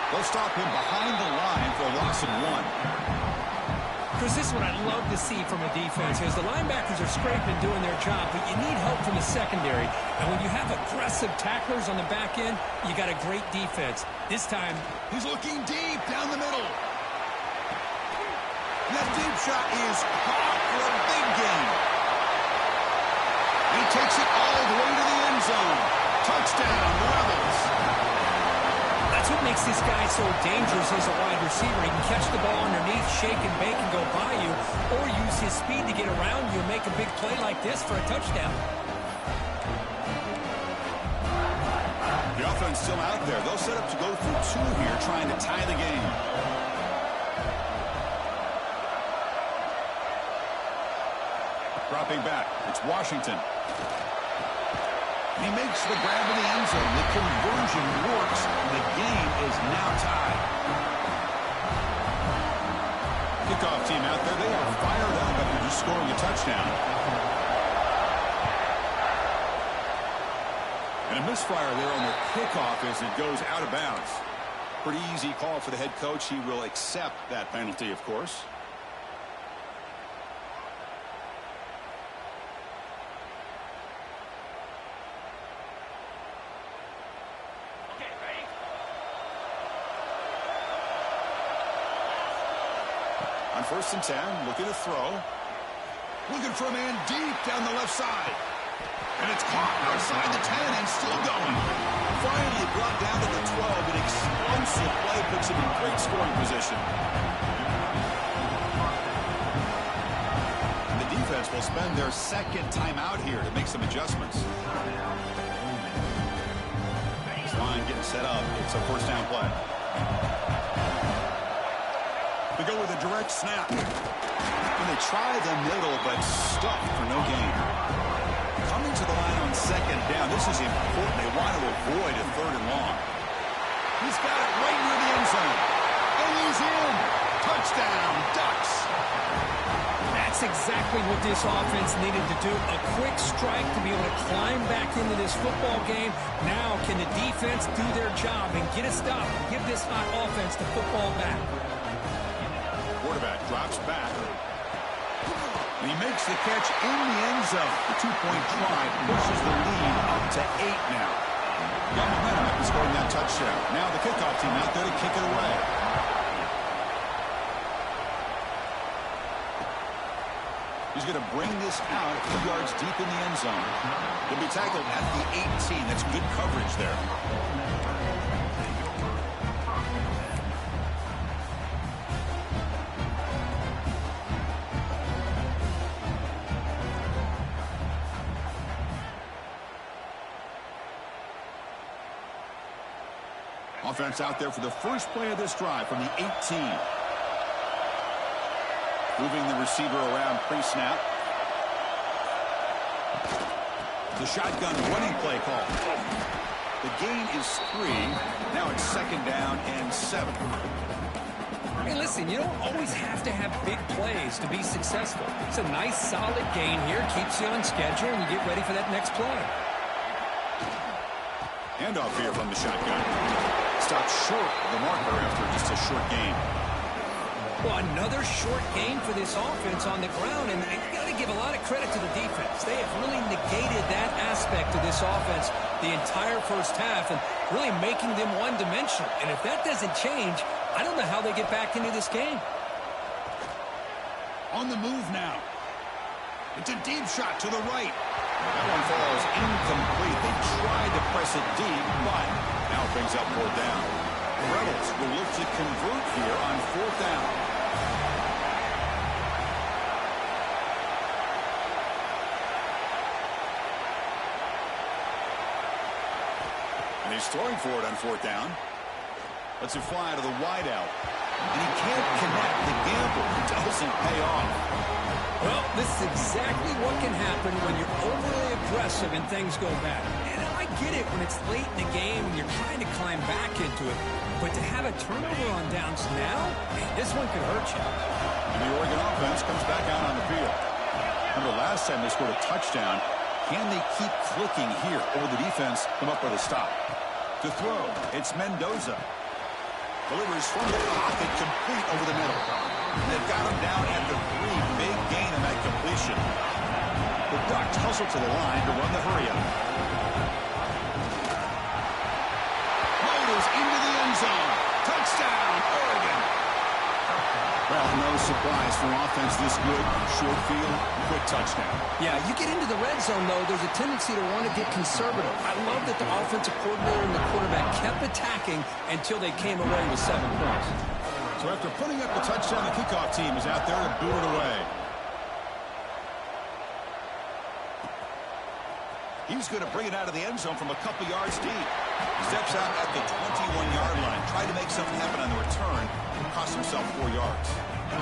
They'll stop him behind the line for a loss of 1. Chris, this is what I love to see from a defense, is the linebackers are scraping, doing their job, but you need help from the secondary. And when you have aggressive tacklers on the back end, you got a great defense. This time, he's looking deep down the middle. That deep shot is caught for a big gain. He takes it all the way to the end zone. Touchdown, Rebels. That's what makes this guy so dangerous as a wide receiver. He can catch the ball underneath, shake and bake and go by you, or use his speed to get around you and make a big play like this for a touchdown. The offense still out there. They'll set up to go through 2 here, trying to tie the game. Dropping back, it's Washington. He makes the grab in the end zone. The conversion works. The game is now tied. Kickoff team out there. They are fired up after just scoring a touchdown. And a misfire there on the kickoff as it goes out of bounds. Pretty easy call for the head coach. He will accept that penalty, of course. On 1st and 10, looking to throw. Looking for a man deep down the left side. And it's caught outside the 10 and still going. Finally brought down to the 12. An explosive play puts him in great scoring position. And the defense will spend their 2nd timeout here to make some adjustments. This line getting set up. It's a 1st down play. We go with a direct snap. And they try the middle, but stuffed for no gain. Coming to the line on 2nd down. This is important. They want to avoid a 3rd and long. He's got it right near the end zone. And he's in. Touchdown, Ducks. That's exactly what this offense needed to do. A quick strike to be able to climb back into this football game. Now can the defense do their job and get a stop and give this hot offense the football back? Quarterback drops back. And he makes the catch in the end zone. The 2-point try pushes the lead up to 8 now. Got momentum after scoring that touchdown. Now the kickoff team out there to kick it away. He's going to bring this out a few yards deep in the end zone. He'll be tackled at the 18. That's good coverage there. Offense out there for the first play of this drive from the 18. Moving the receiver around pre-snap. The shotgun running play call. The gain is 3. Now it's 2nd down and 7. Hey, listen, you don't always have to have big plays to be successful. It's a nice, solid gain here. Keeps you on schedule, and you get ready for that next play. Handoff here from the shotgun. Stopped short of the marker after just a short gain. Well, another short gain for this offense on the ground, and you got to give a lot of credit to the defense. They have really negated that aspect of this offense the entire first half and really making them one-dimensional. And if that doesn't change, I don't know how they get back into this game. On the move now. It's a deep shot to the right. That one falls incomplete. They tried to press it deep, but now it brings up 4th down. The Rebels will look to convert here on 4th down. He's throwing for it on fourth down. Lets it fly to the wideout. And he can't connect. The gamble doesn't pay off. Well, this is exactly what can happen when you're overly aggressive and things go bad. And I get it when it's late in the game and you're trying to climb back into it. But to have a turnover on downs now, man, this one could hurt you. And the Oregon offense comes back out on the field. Remember last time they scored a touchdown. Can they keep clicking here, or will the defense come up with a stop? To throw, it's Mendoza. Delivers from the pocket, complete over the middle. They've got him down at the 3. Big gain on that completion. The Ducks hustle to the line to run the hurry-up. Motors into the end zone. Touchdown, Oregon. Well, no surprise for offense this good. Short field, quick touchdown. Yeah, you get into the red zone, though, there's a tendency to want to get conservative. I love that the offensive coordinator and the quarterback kept attacking until they came away with 7 points. So after putting up the touchdown, the kickoff team is out there to boot it away. He's going to bring it out of the end zone from a couple yards deep. Steps out at the 21-yard line. Tried to make something happen on the return. Cost himself 4 yards.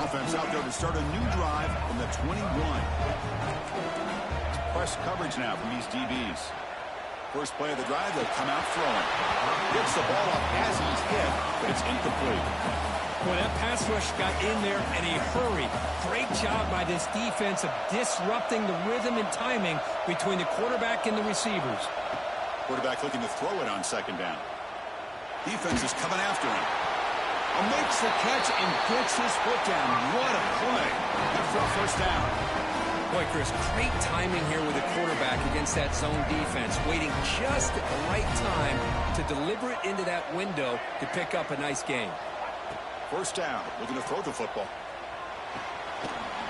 Offense out there to start a new drive from the 21. Press coverage now from these DBs. First play of the drive, they'll come out throwing. Gets the ball up as he's hit, but it's incomplete. Well, that pass rush got in there in a hurry. Great job by this defense of disrupting the rhythm and timing between the quarterback and the receivers. Quarterback looking to throw it on second down. Defense is coming after him. Makes the catch and gets his foot down. What a play. Good for a first down. Boy, Chris, great timing here with the quarterback against that zone defense, waiting just at the right time to deliver it into that window to pick up a nice gain. First down, looking to throw the football.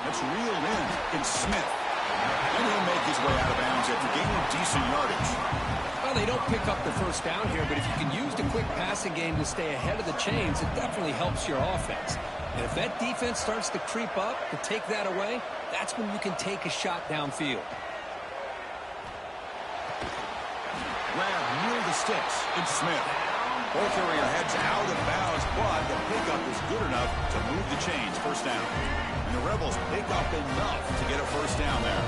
That's reeled in. It's Smith. And he'll make his way out of bounds after gaining decent yardage. Well, they don't pick up the first down here, but if you can use the quick passing game to stay ahead of the chains, it definitely helps your offense. And if that defense starts to creep up to take that away, that's when you can take a shot downfield. Grab near the sticks. It's Smith. Both area heads out of bounds, but the pickup is good enough to move the chains. First down. And the Rebels pick up enough to get a first down there.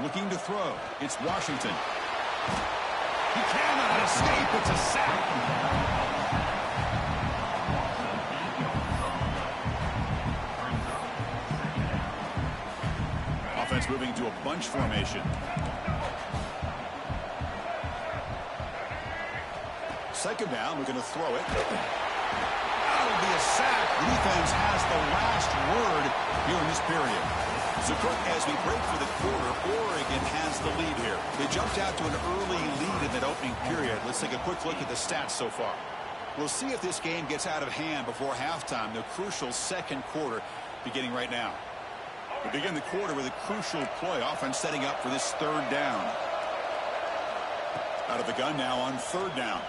Looking to throw. It's Washington. He cannot escape. It's a sack. Offense moving to a bunch formation. Second down, we're going to throw it. That'll be a sack. The defense has the last word here in this period. So, Kirk, as we break for the quarter, Oregon has the lead here. They jumped out to an early lead in that opening period. Let's take a quick look at the stats so far. We'll see if this game gets out of hand before halftime, the crucial second quarter beginning right now. We begin the quarter with a crucial play. Offense setting up for this third down. Out of the gun now on third down.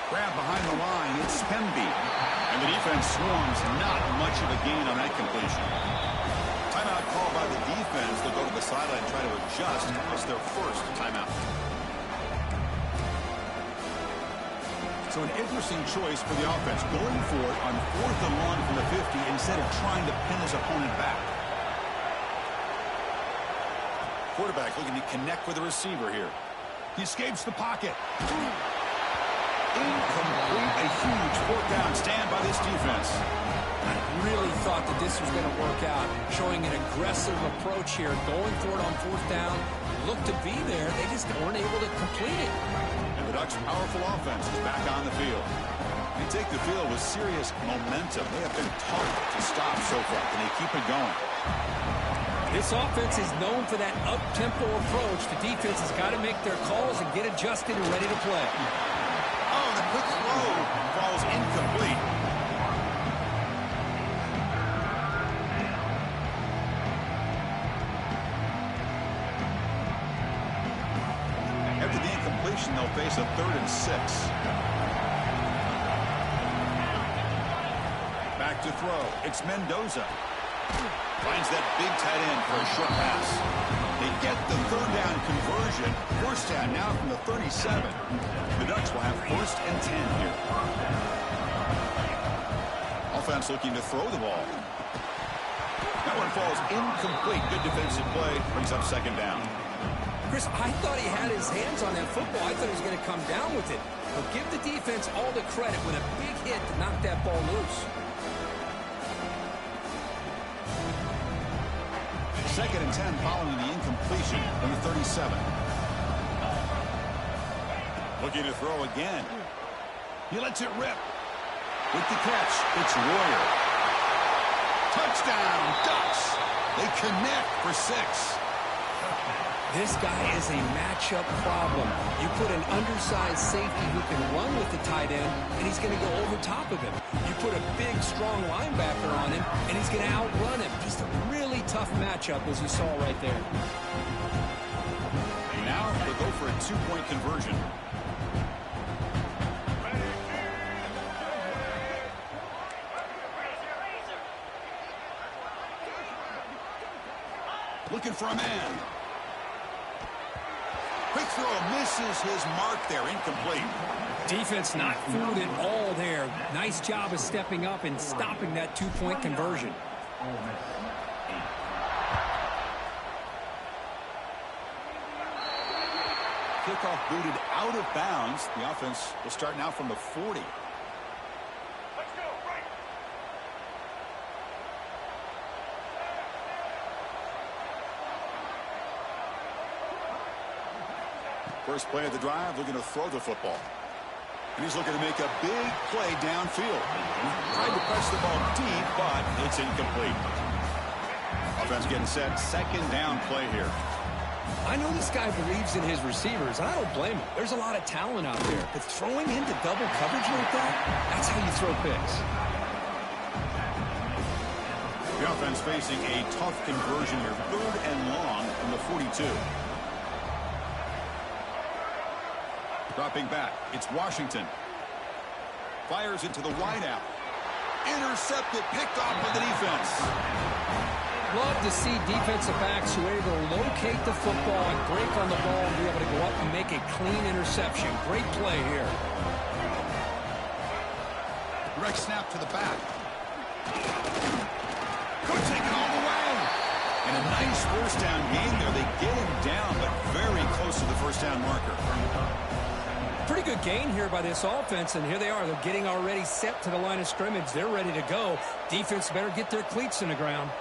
Grab behind the line. It's Pemby. And the defense swarms. Not much of a gain on that completion. Timeout called by the defense. They'll go to the sideline and try to adjust. It's their first timeout. So an interesting choice for the offense. Going for it on 4th and 1 from the 50 instead of trying to pin his opponent back. Quarterback looking to connect with the receiver here. He escapes the pocket. Incomplete. A huge fourth down stand by this defense. I really thought that this was going to work out, showing an aggressive approach here, going for it on 4th down. Looked to be there. They just weren't able to complete it. And the Ducks' powerful offense is back on the field. They take the field with serious momentum. They have been tough to stop so far. Can they keep it going? This offense is known for that up-tempo approach. The defense has got to make their calls and get adjusted and ready to play. Oh, the quick throw falls incomplete. After the incompletion, they'll face a 3rd and 6. Back to throw. It's Mendoza. Finds that big tight end for a short pass. They get the third down conversion. First down now from the 37. The Ducks will have first and 10 here. Offense looking to throw the ball. That one falls incomplete. Good defensive play. Brings up second down. Chris, I thought he had his hands on that football. I thought he was going to come down with it. But give the defense all the credit with a big hit to knock that ball loose. Second and 10 following the incompletion from the 37. Looking to throw again. He lets it rip. With the catch, it's Royer. Touchdown, Ducks. They connect for 6. This guy is a matchup problem. You put an undersized safety who can run with the tight end, and he's going to go over top of him. You put a big, strong linebacker on him, and he's going to outrun him. Just a really tough matchup, as you saw right there. Now they go for a 2-point conversion. Looking for a man. Quick throw misses his mark there. Incomplete. Defense not fooled at all there. Nice job of stepping up and stopping that 2-point conversion. Kickoff booted out of bounds. The offense will start now from the 40. First play of the drive, looking to throw the football. And he's looking to make a big play downfield. Tried to press the ball deep, but it's incomplete. Offense getting set. Second down play here. I know this guy believes in his receivers, and I don't blame him. There's a lot of talent out there. But throwing into double coverage like that, that's how you throw picks. The offense facing a tough conversion here. Third and long from the 42. Dropping back, it's Washington. Fires it to the wideout. Intercepted, picked off by the defense. Love to see defensive backs who are able to locate the football and break on the ball and be able to go up and make a clean interception. Great play here. Direct snap to the back. Could take it all the way. And a nice first down gain there. They get him down, but very close to the first down marker. Pretty good gain here by this offense, and here they are. They're getting already set to the line of scrimmage. They're ready to go. Defense better get their cleats in the ground.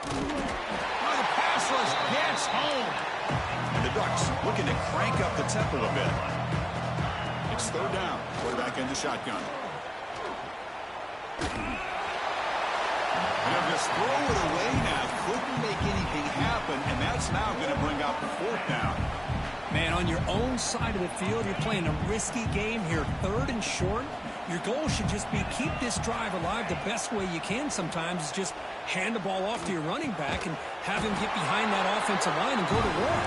The pass rush gets home. And the Ducks looking to crank up the tempo a bit. It's third down. Quarterback in the shotgun. And just throw it away now. Couldn't make anything happen, and that's now going to bring up the fourth down. Man, on your own side of the field, you're playing a risky game here. Third and short. Your goal should just be keep this drive alive the best way you can sometimes is just hand the ball off to your running back and have him get behind that offensive line and go to war.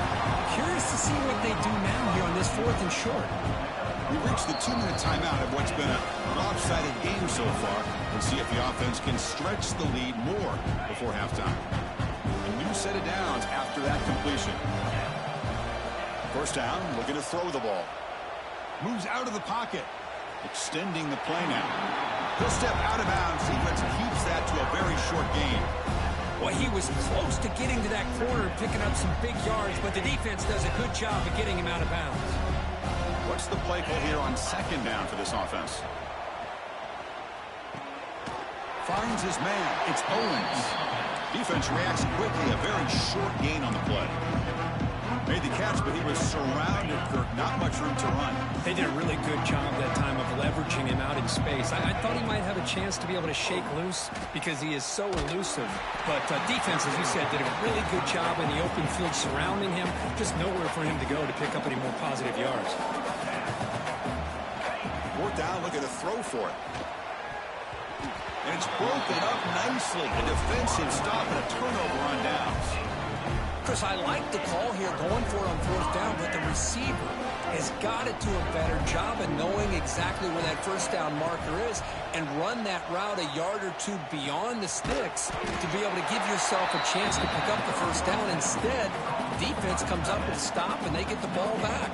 Curious to see what they do now here on this fourth and short. We reached the 2-minute timeout of what's been a lopsided game so far. We'll see if the offense can stretch the lead more before halftime. A new set of downs after that completion. First down, looking to throw the ball. Moves out of the pocket. Extending the play now. He'll step out of bounds. Defense keeps that to a very short gain. Well, he was close to getting to that corner and picking up some big yards, but the defense does a good job of getting him out of bounds. What's the play call here on second down for this offense? Finds his man. It's Owens. Defense reacts quickly. A very short gain on the play. Made the catch, but he was surrounded, Kirk. Not much room to run. They did a really good job that time of leveraging him out in space. I thought he might have a chance to be able to shake loose because he is so elusive. But defense, as you said, did a really good job in the open field surrounding him. Just nowhere for him to go to pick up any more positive yards. Fourth down, looking to throw for it. And it's broken up nicely. A defensive stop and a turnover on downs. Chris, I like the call here, going for it on fourth down, but the receiver has got to do a better job of knowing exactly where that first down marker is and run that route a yard or two beyond the sticks to be able to give yourself a chance to pick up the first down. Instead, defense comes up with a stop, and they get the ball back.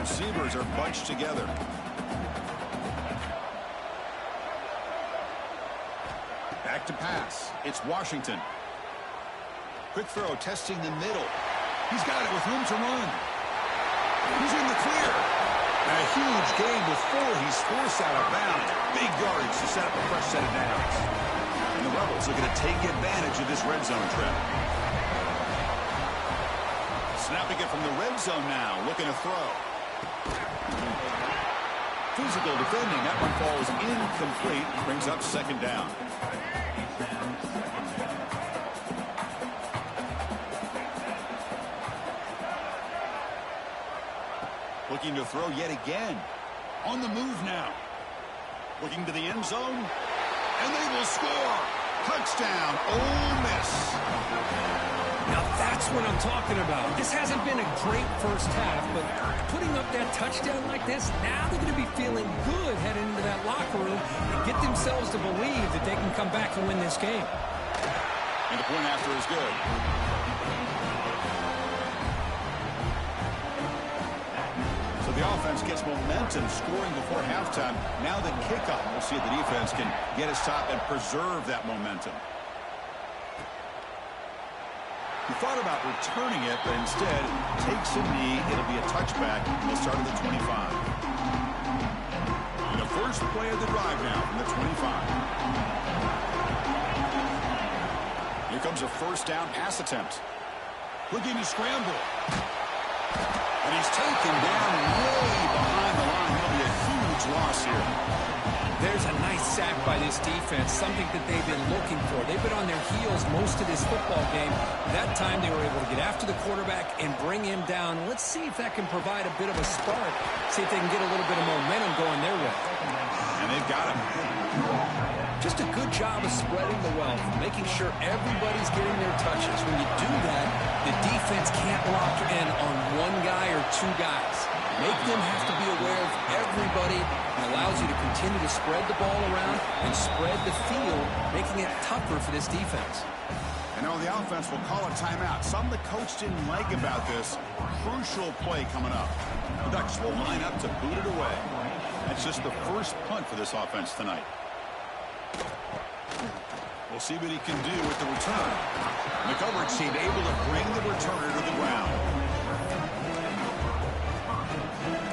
Receivers are bunched together. Back to pass. It's Washington. Quick throw, testing the middle. He's got it with room to run. He's in the clear. And a huge gain before he's forced out of bounds. Big yardage to set up a fresh set of downs. And the Rebels are going to take advantage of this red zone trap. Snapping it from the red zone now, looking to throw. Physical defending. That one falls incomplete. Brings up second down. Looking to throw yet again. On the move now. Looking to the end zone. And they will score. Touchdown, Ole Miss. Now that's what I'm talking about. This hasn't been a great first half, but putting up that touchdown like this, now they're going to be feeling good heading into that locker room and get themselves to believe that they can come back and win this game. And the point after is good. So the offense gets momentum, scoring before halftime. Now the kickoff. We'll see if the defense can get a stop and preserve that momentum. He thought about returning it, but instead takes a knee. It'll be a touchback from the start of the 25. And the first play of the drive now from the 25. Here comes a first down pass attempt. Looking to scramble. And he's taken down way behind the line. That'll be a huge loss here. There's a nice sack by this defense, something that they've been looking for. They've been on their heels most of this football game. That time they were able to get after the quarterback and bring him down. Let's see if that can provide a bit of a spark. See if they can get a little bit of momentum going their way. And they've got him. Just a good job of spreading the wealth, making sure everybody's getting their touches. When you do that, the defense can't lock in on one guy or two guys. Make them have to be aware of everybody. It allows you to continue to spread the ball around and spread the field, making it tougher for this defense. And now the offense will call a timeout. Something the coach didn't like about this. Crucial play coming up. The Ducks will line up to boot it away. That's just the first punt for this offense tonight. We'll see what he can do with the return. The coverage team able to bring the returner to the ground.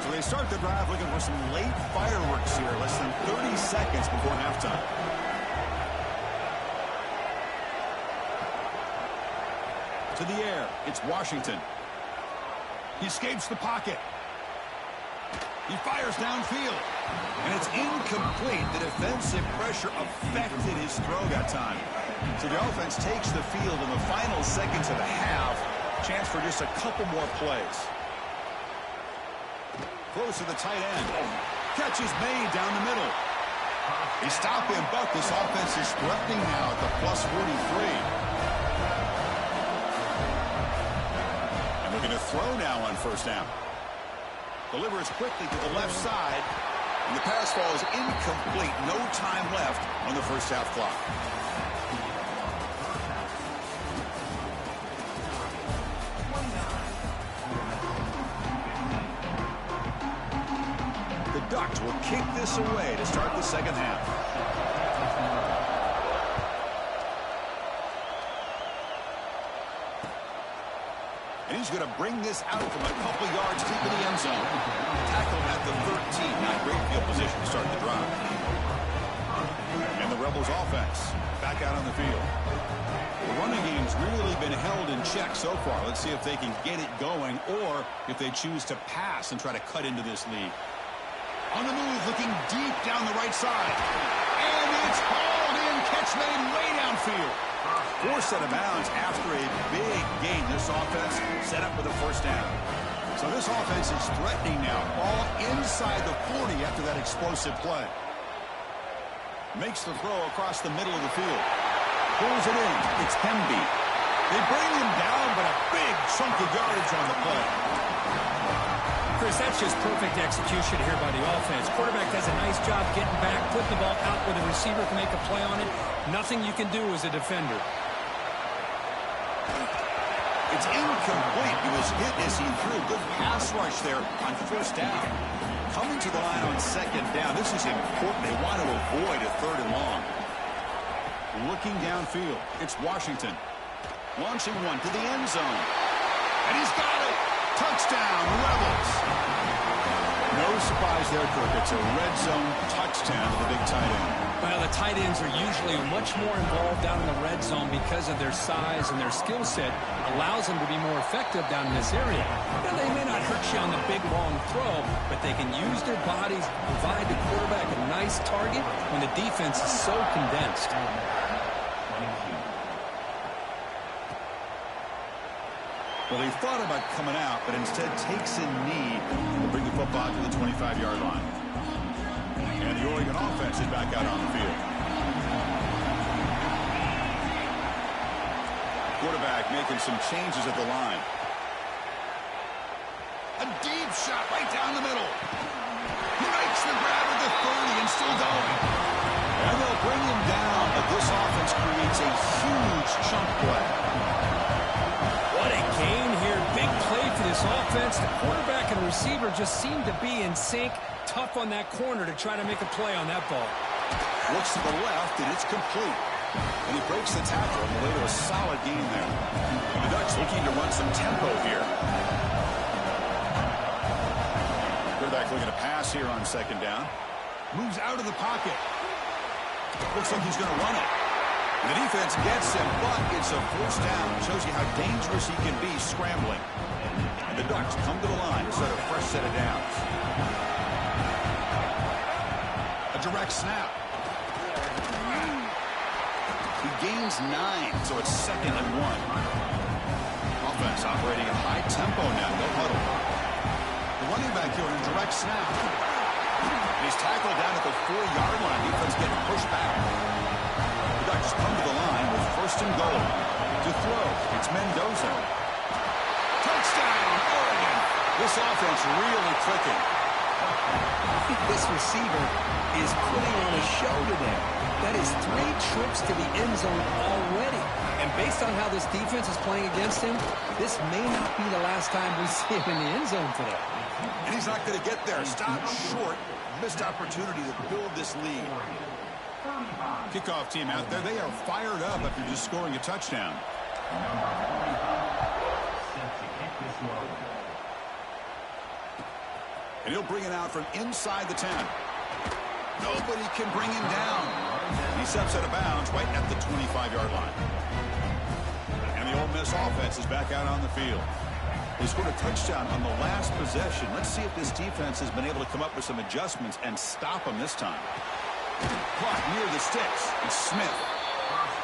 So they start the drive looking for some late fireworks here. Less than 30 seconds before halftime. To the air. It's Washington. He escapes the pocket. He fires downfield. And it's incomplete. The defensive pressure affected his throw that time. So the offense takes the field in the final seconds of the half. Chance for just a couple more plays. Close to the tight end. Catch is made down the middle. He stopped him, but this offense is threatening now at the plus 43. And we're going to throw now on first down. Delivers quickly to the left side. And the pass ball is incomplete. No time left on the first half clock. The Ducks will kick this away to start the second half. And he's going to bring this out from a couple yards deep in the end zone. Tackled at the 13. Not great field position to start the drive. And the Rebels offense back out on the field. The running game's really been held in check so far. Let's see if they can get it going or if they choose to pass and try to cut into this lead. On the move, looking deep down the right side. And it's hauled in. Catch made way downfield. Forced out of bounds after a big gain. This offense set up with a first down. So this offense is threatening now. All inside the 40 after that explosive play. Makes the throw across the middle of the field. Pulls it in. It's Hemby. They bring him down, but a big chunk of yardage on the play. Chris, that's just perfect execution here by the offense. Quarterback does a nice job getting back, putting the ball out where the receiver can make a play on it. Nothing you can do as a defender. It's incomplete. He was hit as he threw. Good pass rush there on first down. Coming to the line on second down. This is important. They want to avoid a third and long. Looking downfield. It's Washington. Launching one to the end zone. And he's got it. Touchdown, Rebels. No surprise there, Kirk. It's a red zone touchdown to the big tight end. Well, the tight ends are usually much more involved down in the red zone because of their size and their skill set. Allows them to be more effective down in this area. Now, they may not hurt you on the big, long throw, but they can use their bodies to provide the quarterback a nice target when the defense is so condensed. Well, he thought about coming out, but instead takes a knee to bring the football to the 25-yard line. And the Oregon offense is back out on the field. Quarterback making some changes at the line. A deep shot right down the middle. He makes the grab at the 30 and still going. And they'll bring him down, but this offense creates a huge chunk play. What a gain here. Big play for this offense. The quarterback and receiver just seem to be in sync. Tough on that corner to try to make a play on that ball. Looks to the left, and it's complete. And he breaks the tackle on the way to a solid gain there. The Ducks looking to run some tempo here. Quarterback looking to pass here on second down. Moves out of the pocket. Looks like he's going to run it. The defense gets him, but it's a first down. Shows you how dangerous he can be scrambling. And the Ducks come to the line to set a fresh set of downs. A direct snap. He gains 9, so it's 2nd and 1. Offense operating at high tempo now. No huddle. The running back here on a direct snap. He's tackled down at the 4-yard line. Defense getting pushed back. The Ducks come to the line with 1st and goal. To throw, it's Mendoza. Touchdown, Oregon. This offense really clicking. This receiver is putting on a show today. That is 3 trips to the end zone already. And based on how this defense is playing against him, this may not be the last time we see him in the end zone today. And he's not going to get there. Stop short. Missed opportunity to build this lead. Kickoff team out there. They are fired up after just scoring a touchdown. And he'll bring it out from inside the 10. Nobody can bring him down. He steps out of bounds right at the 25-yard line. And the Ole Miss offense is back out on the field. They scored a touchdown on the last possession. Let's see if this defense has been able to come up with some adjustments and stop them this time. Clock near the sticks. It's Smith.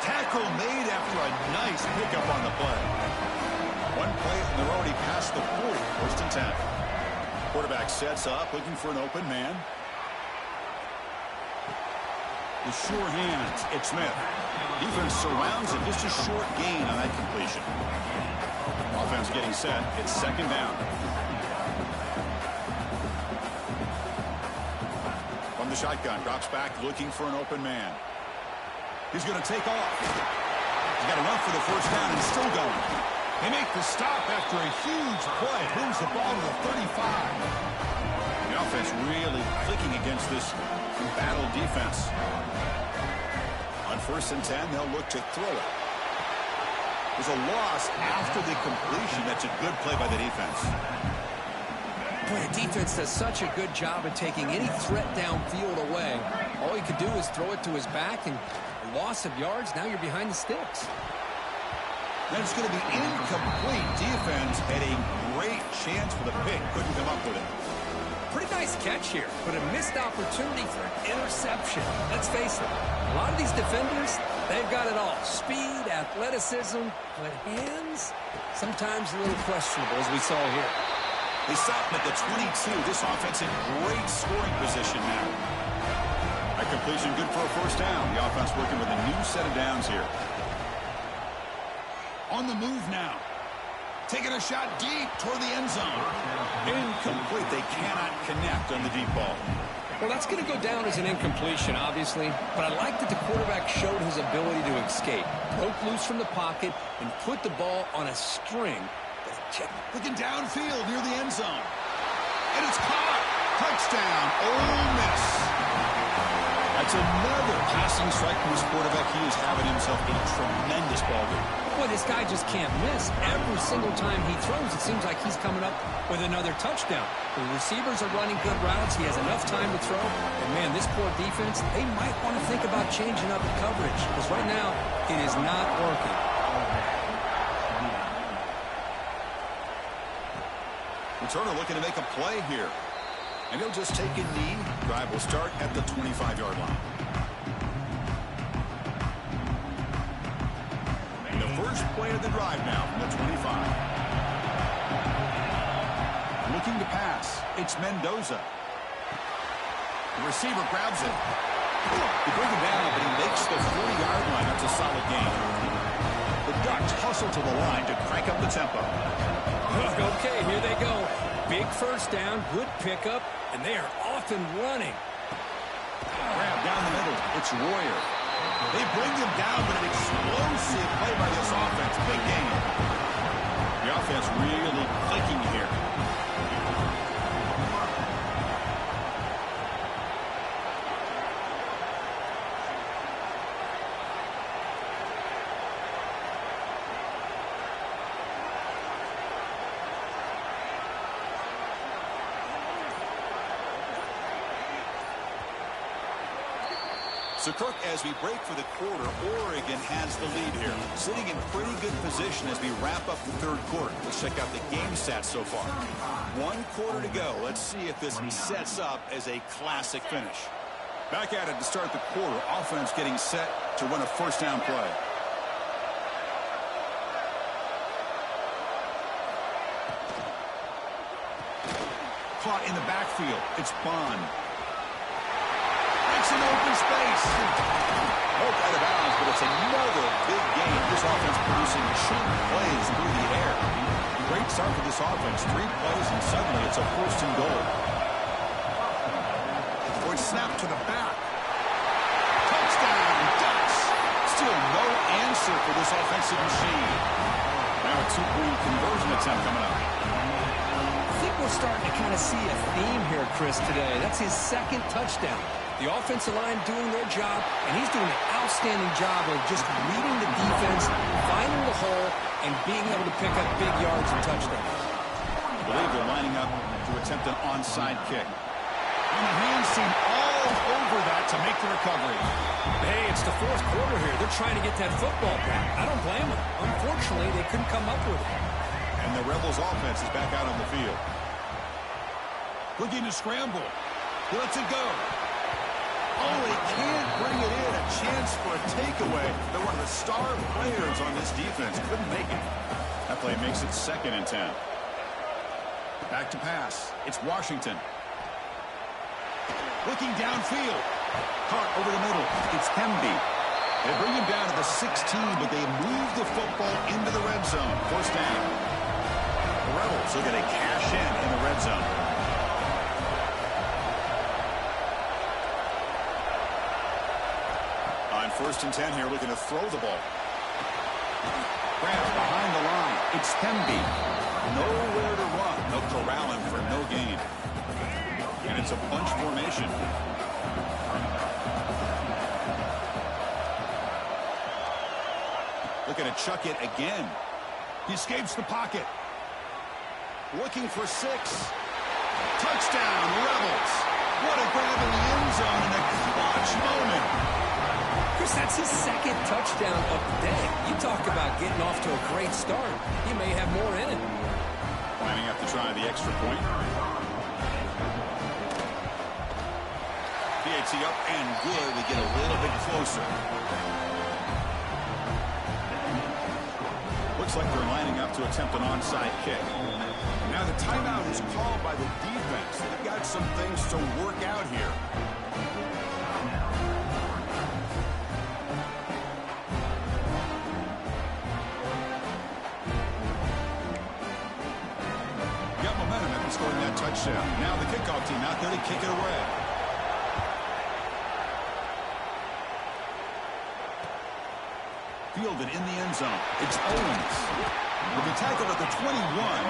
Tackle made after a nice pickup on the play. One play, and they're already past the 40. 1st and 10. Quarterback sets up, looking for an open man. The sure hands, it's Smith. Defense surrounds him. Just a short gain on that completion. Offense getting set. It's 2nd down. From the shotgun, drops back, looking for an open man. He's going to take off. He's got enough for the 1st down and still going. They make the stop after a huge play. Moves the ball to the 35. The offense really clicking against this battle defense. On 1st and 10, they'll look to throw it. There's a loss after the completion. That's a good play by the defense. Boy, the defense does such a good job of taking any threat downfield away. All he could do is throw it to his back, and a loss of yards, now you're behind the sticks. And it's going to be incomplete. Defense had a great chance for the pick. Couldn't come up with it. Pretty nice catch here, but a missed opportunity for an interception. Let's face it, a lot of these defenders, they've got it all. Speed, athleticism, but hands, sometimes a little questionable, as we saw here. They stop him at the 22. This offense in great scoring position now. That completion good for a 1st down. The offense working with a new set of downs here. On the move now. Taking a shot deep toward the end zone. Incomplete. They cannot connect on the deep ball. Well, that's going to go down as an incompletion, obviously, but I like that the quarterback showed his ability to escape, broke loose from the pocket, and put the ball on a string. Looking downfield near the end zone. And it's caught. Touchdown, Ole Miss. That's another passing strike from his quarterback. He is having himself a tremendous ball game. Boy, this guy just can't miss. Every single time he throws, it seems like he's coming up with another touchdown. The receivers are running good routes. He has enough time to throw. And, man, this poor defense, they might want to think about changing up the coverage because right now it is not working. Returner looking to make a play here. And he'll just take a knee. Drive will start at the 25-yard line. And the first play of the drive now from the 25. Looking to pass. It's Mendoza. The receiver grabs it. They bring him down, but he makes the 40-yard line. That's a solid gain. The Ducks hustle to the line to crank up the tempo. Okay, here they go. Big first down, good pickup, and they are off and running. Grab down the middle. It's Royer. They bring him down, but an explosive play by this offense. Big game. The offense really clicking here. So, Kirk, as we break for the quarter, Oregon has the lead here. Sitting in pretty good position as we wrap up the third quarter. Let's check out the game stats so far. 1 quarter to go. Let's see if this sets up as a classic finish. Back at it to start the quarter. Offense getting set to run a first down play. Caught in the backfield. It's Bond. An open space. Out of bounds, but it's another big game. This offense producing cheap plays through the air. Great start for this offense. 3 plays, and suddenly it's a first and goal. Or snap to the back. Touchdown, Ducks. Still no answer for this offensive machine. Now a 2-point conversion attempt coming up. I think we're starting to kind of see a theme here, Chris, today. That's his second touchdown. The offensive line doing their job, and he's doing an outstanding job of just reading the defense, finding the hole, and being able to pick up big yards and touchdowns. I believe they're lining up to attempt an onside kick. And the hands seem all over that to make the recovery. Hey, it's the fourth quarter here. They're trying to get that football back. I don't blame them. Unfortunately, they couldn't come up with it. And the Rebels offense is back out on the field. Looking to scramble. He lets it go. Oh, they can't bring it in. A chance for a takeaway. They're one of the star players on this defense. Couldn't make it. That play makes it 2nd and 10. Back to pass. It's Washington. Looking downfield. Caught over the middle. It's Hemby. They bring him down to the 16, but they move the football into the red zone. First down. The Rebels are going to cash in the red zone. On 1st and 10 here, looking to throw the ball. Grab behind the line. It's Hemby. Nowhere to run. They'll corral him for no gain. And it's a bunch formation. Looking to chuck it again. He escapes the pocket. Looking for 6. Touchdown, Rebels. What a grab in the end zone in a clutch moment. Chris, that's his 2nd touchdown of the day. You talk about getting off to a great start. He may have more in it. Lining up to try the extra point. PAT up and good. We get a little bit closer. Looks like they're lining up to attempt an onside kick. Now the timeout is called by the defense. They've got some things to work out here. touchdown. Now the kickoff team out there to kick it away. Fielded in the end zone. It's Owens. With a tackle at the 21.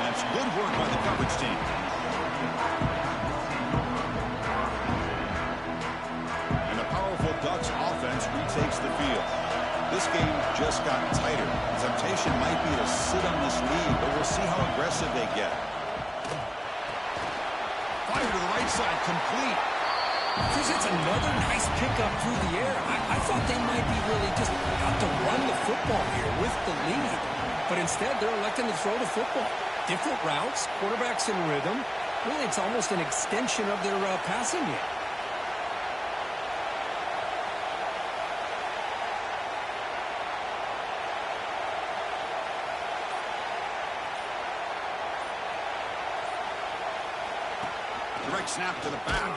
That's good work by the coverage team. And the powerful Ducks offense retakes the field. This game just got tighter. The temptation might be to sit on this lead, but we'll see how aggressive they get. Fire to the right side, complete. Chris, it's another nice pickup through the air. I thought they might be really just out to run the football here with the lead. But instead, they're electing to throw the football. Different routes, quarterbacks in rhythm. Really, it's almost an extension of their passing game. Direct snap to the back.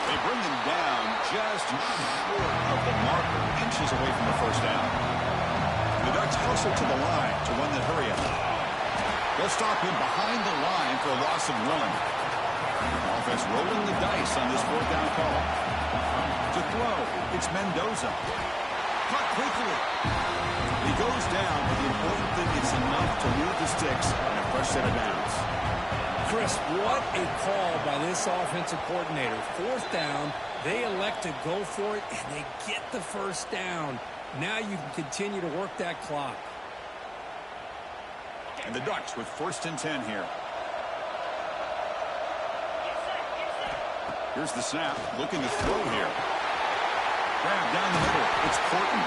They bring them down just short of the marker, inches away from the first down. The Ducks hustle to the line to run the hurry up. They'll stop him behind the line for a loss of 1. Offense rolling the dice on this 4th down call. To throw, it's Mendoza. Caught quickly. He goes down, but the important thing is enough to move the sticks and a fresh set of downs. Chris, what a call by this offensive coordinator. 4th down, they elect to go for it, and they get the first down. Now you can continue to work that clock. And the Ducks with 1st and 10 here. Here's the snap, looking to throw here. Grab down the middle, it's Porton.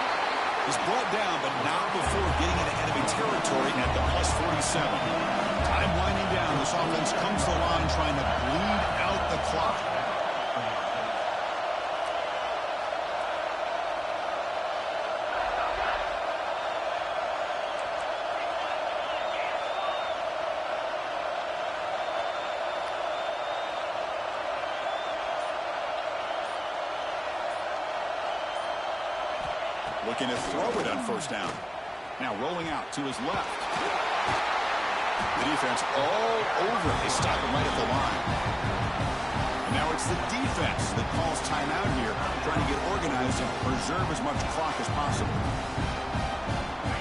He's brought down, but not before getting into enemy territory at the +47. Time winding down. This offense comes to the line trying to bleed out the clock. Looking to throw it on 1st down. Now rolling out to his left. The defense all over. They stop him right at the line. And now it's the defense that calls timeout here, trying to get organized and preserve as much clock as possible.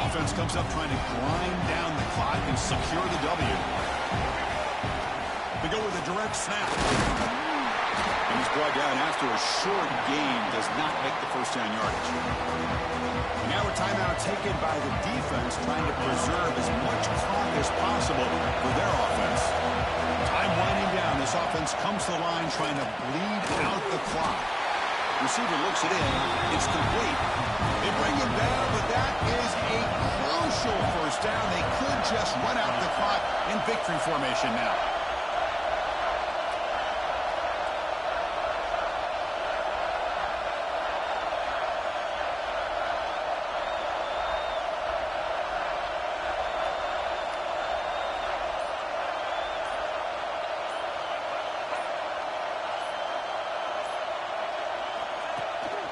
Offense comes up trying to grind down the clock and secure the W. They go with a direct snap. And he's brought down after a short gain, does not make the first down yardage. And now a timeout taken by the defense, trying to preserve as much clock as possible for their offense. Time winding down. This offense comes to the line trying to bleed out the clock. Receiver looks it in. It's complete. They bring him down, but that is a crucial first down. They could just run out the clock in victory formation now.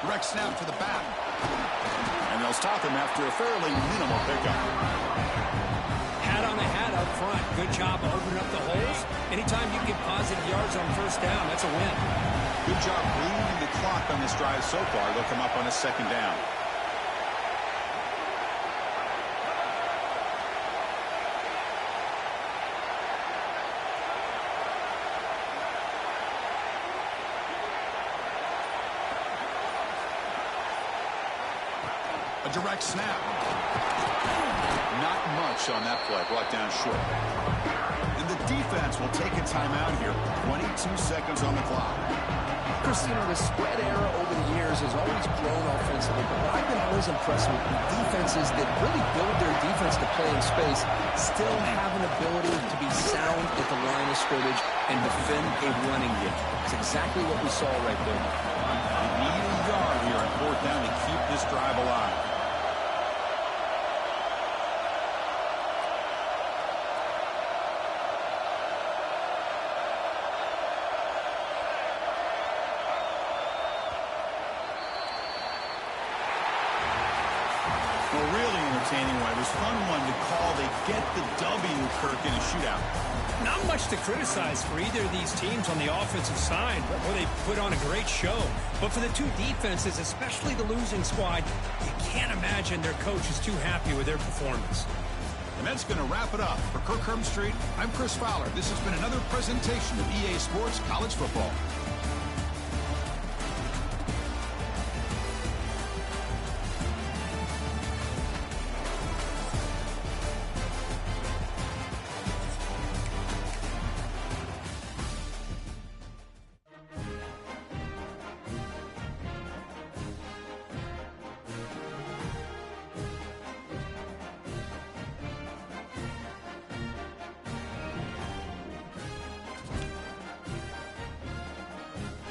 Direct snap to the back. And they'll stop him after a fairly minimal pickup. Hat on the hat up front. Good job opening up the holes. Anytime you get positive yards on 1st down, that's a win. Good job bleeding the clock on this drive so far. They'll come up on a 2nd down. A direct snap. Not much on that play. Brought down short. And the defense will take a timeout here. 22 seconds on the clock. Chris, you know, the spread era over the years has always grown offensively, but what I've been always impressed with defenses that really build their defense to play in space still have an ability to be sound at the line of scrimmage and defend a running game. It's exactly what we saw right there. They need a yard here on 4th down to keep this drive alive. Well, really entertaining one. It was fun one to call. They get the W, Kirk, in a shootout. Not much to criticize for either of these teams on the offensive side, where they put on a great show. But for the two defenses, especially the losing squad, you can't imagine their coach is too happy with their performance. And that's going to wrap it up. For Kirk Street, I'm Chris Fowler. This has been another presentation of EA Sports College Football.